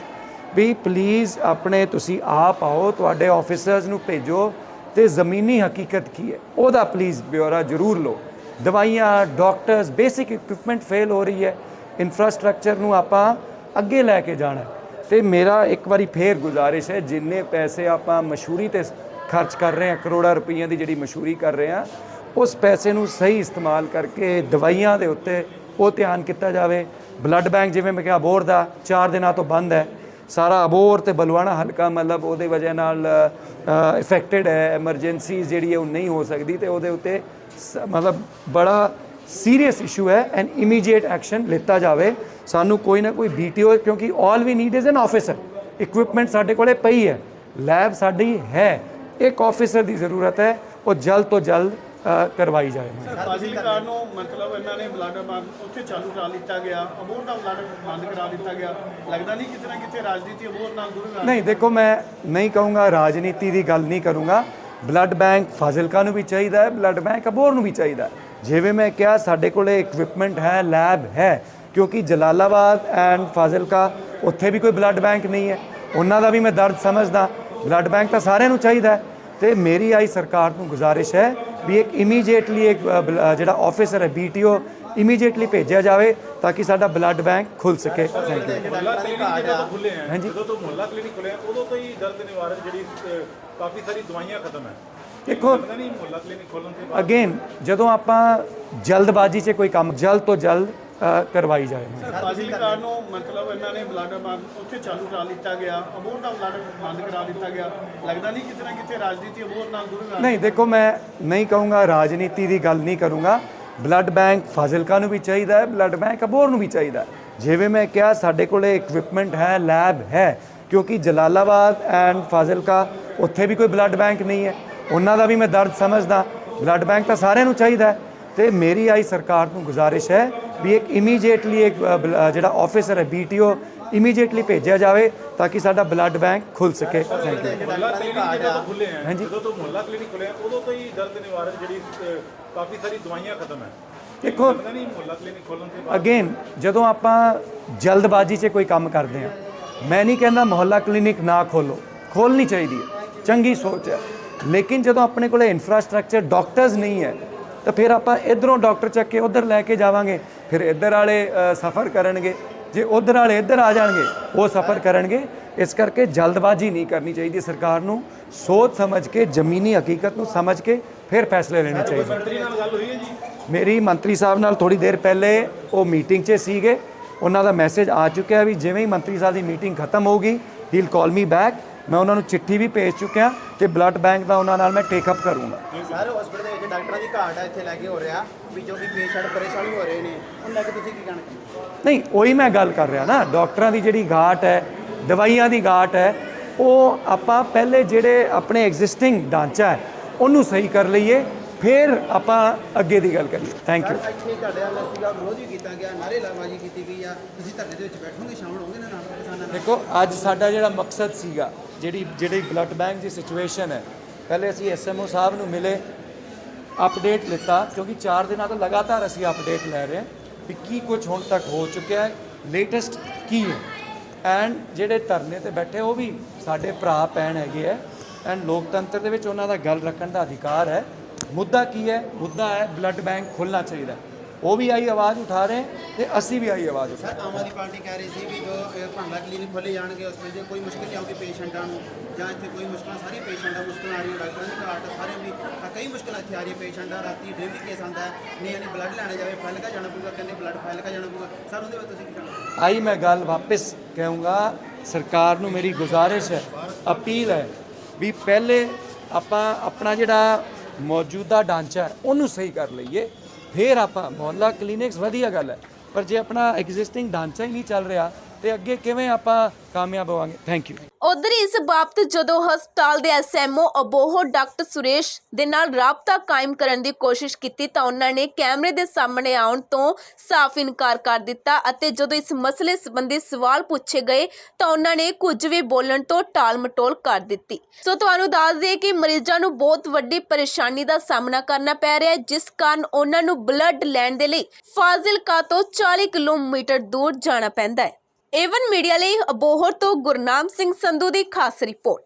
ਵੀ ਪਲੀਜ਼ ਆਪਣੇ ਤੁਸੀਂ ਆਪ ਆਓ, ਤੁਹਾਡੇ ਆਫਿਸਰਸ ਨੂੰ ਭੇਜੋ ਤੇ ਜ਼ਮੀਨੀ ਹਕੀਕਤ ਕੀ ਹੈ ਉਹਦਾ ਪਲੀਜ਼ ਬਿਊਰਾ ਜ਼ਰੂਰ ਲਓ। ਦਵਾਈਆਂ, ਡਾਕਟਰਸ, ਬੇਸਿਕ ਇਕਵਿਪਮੈਂਟ ਫੇਲ ਹੋ ਰਹੀ ਹੈ, ਇਨਫਰਾਸਟ੍ਰਕਚਰ ਨੂੰ ਆਪਾਂ ਅੱਗੇ ਲੈ ਕੇ ਜਾਣਾ। ਤੇ ਮੇਰਾ ਇੱਕ ਵਾਰੀ ਫੇਰ ਗੁਜ਼ਾਰਿਸ਼ ਹੈ, ਜਿੰਨੇ ਪੈਸੇ ਆਪਾਂ ਮਸ਼ਹੂਰੀ ਤੇ ਖਰਚ ਕਰ ਰਹੇ ਹਾਂ, ਕਰੋੜਾਂ ਰੁਪਈਆਂ ਦੀ ਜਿਹੜੀ ਮਸ਼ਹੂਰੀ ਕਰ ਰਹੇ ਹਾਂ, ਉਸ ਪੈਸੇ ਨੂੰ ਸਹੀ ਇਸਤੇਮਾਲ ਕਰਕੇ ਦਵਾਈਆਂ ਦੇ ਉੱਤੇ ਉਹ ਧਿਆਨ ਕੀਤਾ ਜਾਵੇ। ਬਲੱਡ ਬੈਂਕ ਜਿਵੇਂ ਮੈਂ ਕਿਹਾ ਅਬੋਹਰ ਦਾ 4 ਦਿਨਾਂ ਤੋਂ ਬੰਦ ਹੈ, ਸਾਰਾ ਅਬੋਹਰ ਤੇ ਬਲੂਆਣਾ ਹਲਕਾ ਮਤਲਬ ਉਹਦੇ ਵਜ੍ਹਾ ਨਾਲ ਇਫੈਕਟਡ ਹੈ, ਐਮਰਜੈਂਸੀ ਜਿਹੜੀ ਹੈ ਉਹ ਨਹੀਂ ਹੋ ਸਕਦੀ, ਤੇ ਉਹਦੇ ਉੱਤੇ ਮਤਲਬ ਬੜਾ ਸੀਰੀਅਸ ਇਸ਼ੂ ਹੈ ਐਂਡ ਇਮੀਡੀਏਟ ਐਕਸ਼ਨ ਲਿੱਤਾ ਜਾਵੇ। ਸਾਨੂੰ ਕੋਈ ਨਾ ਕੋਈ BTO, ਕਿਉਂਕਿ all we need is an officer, equipment ਸਾਡੇ ਕੋਲੇ ਪਈ ਹੈ, ਲੈਬ ਸਾਡੀ ਹੈ, ਇੱਕ ਆਫਿਸਰ ਦੀ ਜ਼ਰੂਰਤ ਹੈ, ਉਹ ਜਲਦ ਤੋਂ ਜਲਦ ਕਰਵਾਈ ਜਾਏ। ਫਾਜ਼ਿਲਕਾ ਨੂੰ ਮਤਲਬ ਇਹਨਾਂ ਨੇ ਬਲੱਡ ਬੈਂਕ ਉੱਥੇ ਚਾਲੂ ਕਰਾ ਲਿੱਤਾ ਗਿਆ, ਅਬੋਹਰ ਦਾ ਬਲੱਡ ਬੰਦ ਕਰਾ ਦਿੱਤਾ ਗਿਆ, ਲੱਗਦਾ ਨਹੀਂ ਕਿਤੇ ਨਾ ਕਿਤੇ ਰਾਜਨੀਤੀ ਅਬੋਹਰ ਨਾਲ ਜੁੜੀ? ਨਹੀਂ, ਦੇਖੋ, ਮੈਂ ਨਹੀਂ ਕਹੂੰਗਾ ਰਾਜਨੀਤੀ ਦੀ ਗੱਲ ਨਹੀਂ ਕਰੂੰਗਾ। ਬਲੱਡ ਬੈਂਕ ਫਾਜ਼ਿਲਕਾ ਨੂੰ ਵੀ ਚਾਹੀਦਾ ਹੈ, ਬਲੱਡ ਬੈਂਕ ਅਬੋਹਰ ਨੂੰ ਵੀ ਚਾਹੀਦਾ। ਜਿਵੇਂ ਮੈਂ ਕਿਹਾ, ਸਾਡੇ ਕੋਲੇ ਇਕਵਿਪਮੈਂਟ ਹੈ, ਲੈਬ ਹੈ, ਕਿਉਂਕਿ ਜਲਾਲਾਬਾਦ ਐਂਡ ਫਾਜ਼ਿਲਕਾ ਉੱਥੇ ਵੀ ਕੋਈ ਬਲੱਡ ਬੈਂਕ ਨਹੀਂ ਹੈ, ਉਹਨਾਂ ਦਾ ਵੀ ਮੈਂ ਦਰਦ ਸਮਝਦਾ। ਬਲੱਡ ਬੈਂਕ ਤਾਂ ਸਾਰਿਆਂ ਨੂੰ ਚਾਹੀਦਾ ਹੈ, ਤੇ ਮੇਰੀ ਆਈ ਸਰਕਾਰ ਨੂੰ ਗੁਜ਼ਾਰਿਸ਼ ਹੈ ਵੀ ਇੱਕ ਇਮੀਡੀਏਟਲੀ ਇੱਕ ਜਿਹੜਾ ਆਫਿਸਰ ਹੈ BTO ਇਮੀਡੀਏਟਲੀ ਭੇਜਿਆ ਜਾਵੇ ਤਾਂ ਕਿ ਸਾਡਾ ਬਲੱਡ ਬੈਂਕ ਖੁੱਲ ਸਕੇ। Thank you. ਹਾਂਜੀ, ਜਦੋਂ ਤੋਂ ਮੁਹੱਲਾ ਕਲੀਨਿਕ ਖੁੱਲਿਆ ਉਦੋਂ ਤੋਂ ਹੀ ਦਰਦ ਨਿਵਾਰਨ ਜਿਹੜੀ ਕਾਫੀ ਸਾਰੀ ਦਵਾਈਆਂ ਖਤਮ ਹੈ। ਦੇਖੋ, ਨਹੀਂ ਮੁਹੱਲਾ ਕਲੀਨਿਕ ਖੋਲ੍ਹਣ ਤੋਂ ਬਾਅਦ ਅਗੇਨ ਜਦੋਂ ਆਪਾਂ ਜਲਦਬਾਜ਼ੀ 'ਚ ਕੋਈ ਕੰਮ ਜਲਦ ਤੋਂ ਜਲਦ ਕਰਵਾਈ ਜਾਏ। ਫਾਜ਼ਿਲਕਾ ਨੂੰ ਮਤਲਬ ਇਹਨਾਂ ਨੇ ਬਲੱਡ ਬੈਂਕ ਉੱਥੇ ਚਾਲੂ ਕਰਾ ਲਿੱਤਾ ਗਿਆ, ਅਬੋਹਰ ਦਾ ਬਲੱਡ ਬੰਦ ਕਰਾ ਦਿੱਤਾ ਗਿਆ, ਲੱਗਦਾ ਨਹੀਂ ਕਿਤੇ ਨਾ ਕਿਤੇ ਰਾਜਨੀਤੀ ਅਬੋਹਰ ਨਾਲ ਜੁੜੀ? ਨਹੀਂ, ਦੇਖੋ, ਮੈਂ ਨਹੀਂ ਕਹੂੰਗਾ ਰਾਜਨੀਤੀ ਦੀ ਗੱਲ ਨਹੀਂ ਕਰੂੰਗਾ। ਬਲੱਡ ਬੈਂਕ ਫਾਜ਼ਿਲਕਾ ਨੂੰ ਵੀ ਚਾਹੀਦਾ ਹੈ, ਬਲੱਡ ਬੈਂਕ ਅਬੋਹਰ ਨੂੰ ਵੀ ਚਾਹੀਦਾ। ਜਿਵੇਂ ਮੈਂ ਕਿਹਾ, ਸਾਡੇ ਕੋਲੇ ਇਕਵਿਪਮੈਂਟ ਹੈ, ਲੈਬ ਹੈ, ਕਿਉਂਕਿ ਜਲਾਲਾਬਾਦ ਐਂਡ ਫਾਜ਼ਿਲਕਾ ਉੱਥੇ ਵੀ ਕੋਈ ਬਲੱਡ ਬੈਂਕ ਨਹੀਂ ਹੈ, ਉਹਨਾਂ ਦਾ ਵੀ ਮੈਂ ਦਰਦ ਸਮਝਦਾ। ਬਲੱਡ ਬੈਂਕ ਤਾਂ ਸਾਰਿਆਂ ਨੂੰ ਚਾਹੀਦਾ ਹੈ, ਤੇ ਮੇਰੀ ਆਈ ਸਰਕਾਰ ਨੂੰ ਗੁਜ਼ਾਰਿਸ਼ ਹੈ ਵੀ ਇੱਕ ਇਮੀਡੀਏਟਲੀ ਇੱਕ ਜਿਹੜਾ ਆਫਿਸਰ ਹੈ BTO ਇਮੀਡੀਏਟਲੀ ਭੇਜਿਆ ਜਾਵੇ ਤਾਂ ਕਿ ਸਾਡਾ ਬਲੱਡ ਬੈਂਕ ਖੁੱਲ ਸਕੇ। Thank you. ਹਾਂਜੀ, ਜਦੋਂ ਤੋਂ ਮੁਹੱਲਾ ਕਲੀਨਿਕ ਖੁੱਲਿਆ ਉਦੋਂ ਤੋਂ ਹੀ ਦਰਦ ਨਿਵਾਰਨ ਜਿਹੜੀ ਕਾਫੀ ਸਾਰੀ ਦਵਾਈਆਂ ਖਤਮ ਹੈ। ਦੇਖੋ, ਨਹੀਂ ਮੁਹੱਲਾ ਕਲੀਨਿਕ ਖੋਲ੍ਹਣ ਤੋਂ ਬਾਅਦ ਅਗੇਨ ਜਦੋਂ ਆਪਾਂ ਜਲਦਬਾਜ਼ੀ 'ਚ ਕੋਈ ਕੰਮ ਕਰਦੇ ਹਾਂ, ਮੈਂ ਨਹੀਂ ਕਹਿੰਦਾ ਮੁਹੱਲਾ ਕਲੀਨਿਕ ਨਾ ਖੋਲੋ, ਖੋਲ੍ਹਣੀ ਚਾਹੀਦੀ ਹੈ, ਚੰਗੀ ਸੋਚ ਹੈ। ਲੇਕਿਨ ਜਦੋਂ ਆਪਣੇ ਕੋਲੇ ਇਨਫਰਾਸਟ੍ਰਕਚਰ, ਡਾਕਟਰਸ ਨਹੀਂ ਹੈ, ਤਾਂ ਫਿਰ ਆਪਾਂ ਇੱਧਰੋਂ ਡਾਕਟਰ ਚੱਕ ਕੇ ਉੱਧਰ ਲੈ ਕੇ ਜਾਵਾਂਗੇ, ਫਿਰ ਇੱਧਰ ਵਾਲੇ ਸਫ਼ਰ ਕਰਨਗੇ। ਜੇ ਉਧਰ ਵਾਲੇ ਇੱਧਰ ਆ ਜਾਣਗੇ ਉਹ ਸਫ਼ਰ ਕਰਨਗੇ। ਇਸ ਕਰਕੇ ਜਲਦਬਾਜ਼ੀ ਨਹੀਂ ਕਰਨੀ ਚਾਹੀਦੀ ਸਰਕਾਰ ਨੂੰ, ਸੋਚ ਸਮਝ ਕੇ ਜ਼ਮੀਨੀ ਹਕੀਕਤ ਨੂੰ ਸਮਝ ਕੇ ਫਿਰ ਫੈਸਲੇ ਲੈਣੇ ਚਾਹੀਦੇ। ਮੰਤਰੀ ਨਾਲ ਗੱਲ ਹੋਈ ਹੈ ਜੀ? ਮੇਰੀ ਮੰਤਰੀ ਸਾਹਿਬ ਨਾਲ ਥੋੜੀ ਦੇਰ ਪਹਿਲੇ ਉਹ ਮੀਟਿੰਗ 'ਚ ਸੀਗੇ, ਉਹਨਾਂ ਦਾ ਮੈਸੇਜ ਆ ਚੁੱਕਿਆ ਵੀ ਜਿਵੇਂ ਹੀ ਮੰਤਰੀ ਸਾਹਿਬ ਦੀ ਮੀਟਿੰਗ ਖਤਮ ਹੋਊਗੀ he will call me back. ਮੈਂ ਉਹਨਾਂ ਨੂੰ ਚਿੱਠੀ ਵੀ ਭੇਜ ਚੁੱਕਿਆ ਤੇ ਬਲੱਡ ਬੈਂਕ ਦਾ ਉਹਨਾਂ ਨਾਲ ਮੈਂ ਟੇਕ ਅਪ ਕਰੂੰਗਾ। ਸਰ ਹਸਪੀਟਲ ਦੇ ਵਿੱਚ ਡਾਕਟਰਾਂ ਦੀ ਘਾਟ ਹੈ ਇੱਥੇ ਲੈ ਕੇ ਹੋ ਰਿਹਾ ਵੀ ਜੋ ਕਿ ਪੇਸ਼ੈਂਟ ਪਰੇਸ਼ਾਨ ਹੋ ਰਹੇ ਨੇ, ਉਹਨੂੰ ਲੈ ਕੇ ਤੁਸੀਂ ਕੀ ਕਹਿਣਾ? ਨਹੀਂ, ਉਹੀ ਮੈਂ ਗੱਲ ਕਰ ਰਿਹਾ ਨਾ, ਡਾਕਟਰਾਂ ਦੀ ਜਿਹੜੀ ਘਾਟ ਹੈ, ਦਵਾਈਆਂ ਦੀ ਘਾਟ ਹੈ, ਉਹ ਆਪਾਂ ਪਹਿਲੇ ਜਿਹੜੇ ਆਪਣੇ ਐਗਜ਼ਿਸਟਿੰਗ ਢਾਂਚਾ ਹੈ ਉਹਨੂੰ ਸਹੀ ਕਰ ਲਈਏ, ਫਿਰ ਆਪਾਂ ਅੱਗੇ ਦੀ ਗੱਲ ਕਰੀਏ। Thank you. ਇੱਥੇ ਤੁਹਾਡੇ ਨਾਲ ਸੀਗਾ ਵਿਰੋਧ ਵੀ ਕੀਤਾ ਗਿਆ, ਨਾਅਰੇਬਾਜ਼ੀ ਕੀਤੀ ਗਈ ਆ, ਤੁਸੀਂ ਧਰਨੇ ਦੇ ਵਿੱਚ ਬੈਠੋਗੇ, ਸ਼ਾਮਲ ਹੋਗੇ ਨਾ ਨਾਲ ਕਿਸਾਨਾਂ ਨਾਲ? ਦੇਖੋ, ਅੱਜ ਸਾਡਾ ਜਿਹੜਾ ਮਕਸਦ ਸੀਗਾ, ਜਿਹੜੀ ਬਲੱਡ ਬੈਂਕ ਦੀ ਸਿਚੁਏਸ਼ਨ ਹੈ, ਪਹਿਲੇ ਅਸੀਂ ਐਸਐਮਓ ਸਾਹਿਬ ਨੂੰ ਮਿਲੇ, ਅਪਡੇਟ ਲਿੱਤਾ, ਕਿਉਂਕਿ 4 ਦਿਨਾਂ ਤੋਂ ਲਗਾਤਾਰ ਅਸੀਂ ਅਪਡੇਟ ਲੈ ਰਹੇ ਹਾਂ ਵੀ ਕੀ ਕੁਝ ਹੁਣ ਤੱਕ ਹੋ ਚੁੱਕਿਆ ਹੈ, ਲੇਟੈਸਟ ਕੀ ਹੈ। ਐਂਡ ਜਿਹੜੇ ਧਰਨੇ ਤੇ ਬੈਠੇ ਉਹ ਵੀ ਸਾਡੇ ਭਰਾ ਭੈਣ ਹੈਗੇ ਹੈ, ਐਂਡ ਲੋਕਤੰਤਰ ਦੇ ਵਿੱਚ ਉਹਨਾਂ ਦਾ ਗੱਲ ਰੱਖਣ ਦਾ ਅਧਿਕਾਰ ਹੈ। ਮੁੱਦਾ ਕੀ ਹੈ? ਮੁੱਦਾ ਹੈ ਬਲੱਡ ਬੈਂਕ ਖੁੱਲ੍ਹਣਾ ਚਾਹੀਦਾ। ਉਹ ਵੀ ਆਈ ਆਵਾਜ਼ ਉਠਾ ਰਹੇ ਤੇ ਅਸੀਂ ਵੀ ਆਈ ਆਵਾਜ਼ ਉਠਾ ਰਹੇ। ਸਰ ਆਮ ਆਦਮੀ ਪਾਰਟੀ ਕਹਿ ਰਹੀ ਸੀ ਵੀ ਜੋ ਭਾਂਡਾ ਕਲੀਨਿਕ ਖੋਲ੍ਹੇ ਜਾਣਗੇ ਉਸ ਵਿੱਚ ਕੋਈ ਮੁਸ਼ਕਿਲ ਨਹੀਂ ਆਊਗੀ ਪੇਸ਼ੈਂਟਾਂ ਨੂੰ, ਜਾਂ ਇੱਥੇ ਕੋਈ ਮੁਸ਼ਕਿਲਾਂ, ਸਾਰੀ ਪੇਸ਼ੈਂਟਾਂ ਮੁਸ਼ਕਿਲ ਆ ਰਹੀ ਹੈ, ਡਾਕਟਰਾਂ ਦੀ ਘਾਟ, ਸਾਰੇ ਵੀ ਕਈ ਮੁਸ਼ਕਿਲਾਂ ਇੱਥੇ ਆ ਰਹੀ ਹੈ ਪੇਸ਼ੈਂਟਾਂ। ਰਾਤੀ ਡਿਲੀਵਰੀ ਕੇਸ ਆਉਂਦਾ ਹੈ, ਨਹੀਂ ਯਾਨੀ ਬਲੱਡ ਲੈਣੇ ਜਾਵੇ ਫਾਜ਼ਿਲਕਾ ਜਾਣਾ ਪਊਗਾ, ਕਹਿੰਦੇ ਬਲੱਡ ਫਾਜ਼ਿਲਕਾ ਜਾਣਾ ਪਊਗਾ। ਸਰ ਉਹਦੇ ਵਿੱਚ ਤੁਸੀਂ ਕੀ ਕਹਿਣਾ? ਆਈ ਮੈਂ ਗੱਲ ਵਾਪਸ ਕਹੂੰਗਾ, ਸਰਕਾਰ ਨੂੰ ਮੇਰੀ ਗੁਜ਼ਾਰਿਸ਼ ਹੈ, ਅਪੀਲ ਹੈ ਵੀ ਪਹਿਲੇ ਆਪਾਂ ਆਪਣਾ ਜਿਹੜਾ ਮੌਜੂਦਾ ਢਾਂਚਾ ਹੈ ਉਹਨੂੰ ਸਹੀ ਕਰ ਲਈਏ, ਫਿਰ ਆਪਾਂ ਮੁਹੱਲਾ ਕਲੀਨਿਕਸ ਵਧੀਆ ਗੱਲ ਹੈ, ਪਰ ਜੇ ਆਪਣਾ ਐਗਜ਼ਿਸਟਿੰਗ ਢਾਂਚਾ ਹੀ ਨਹੀਂ ਚੱਲ ਰਿਹਾ ਤੇ ਅੱਗੇ ਕਿਵੇਂ ਆਪਾਂ ਕਾਮਯਾਬ ਹੋਵਾਂਗੇ। Thank you. ਉਧਰ ਇਸ ਬਾਬਤ ਜਦੋਂ ਹਸਪਤਾਲ ਦੇ ਐਸਐਮਓ ਅਬੋਹਰ ਡਾਕਟਰ ਸੁਰੇਸ਼ ਦੇ ਨਾਲ ਰਾਬਤਾ ਕਾਇਮ ਕਰਨ ਦੀ ਕੋਸ਼ਿਸ਼ ਕੀਤੀ ਤਾਂ ਉਹਨਾਂ ਨੇ ਕੈਮਰੇ ਦੇ ਸਾਹਮਣੇ ਆਉਣ ਤੋਂ ਸਾਫ਼ ਇਨਕਾਰ ਕਰ ਦਿੱਤਾ ਅਤੇ ਜਦੋਂ ਇਸ ਮਸਲੇ ਸੰਬੰਧੀ ਸਵਾਲ ਪੁੱਛੇ ਗਏ ਤਾਂ ਉਹਨਾਂ ਨੇ ਕੁਝ ਵੀ ਬੋਲਣ ਤੋਂ ਟਾਲ-ਮਟੋਲ ਕਰ ਦਿੱਤੀ। ਸੋ ਤੁਹਾਨੂੰ ਦੱਸ ਦਈਏ ਕਿ ਮਰੀਜ਼ਾਂ ਨੂੰ ਬਹੁਤ ਵੱਡੀ ਪਰੇਸ਼ਾਨੀ ਦਾ ਸਾਹਮਣਾ ਕਰਨਾ ਪੈ ਰਿਹਾ ਹੈ, ਜਿਸ ਕਾਰਨ ਉਹਨਾਂ ਨੂੰ ਬਲੱਡ ਲੈਣ ਦੇ ਲਈ ਫਾਜ਼ਿਲਕਾ ਤੋਂ 40 ਕਿਲੋਮੀਟਰ ਦੂਰ ਜਾਣਾ ਪੈਂਦਾ ਹੈ। ਏਵਨ ਮੀਡੀਆ ਲਈ ਅਬੋਹਰ ਤੋਂ ਗੁਰਨਾਮ ਸਿੰਘ ਸੰਧੂ ਦੀ ਖਾਸ ਰਿਪੋਰਟ।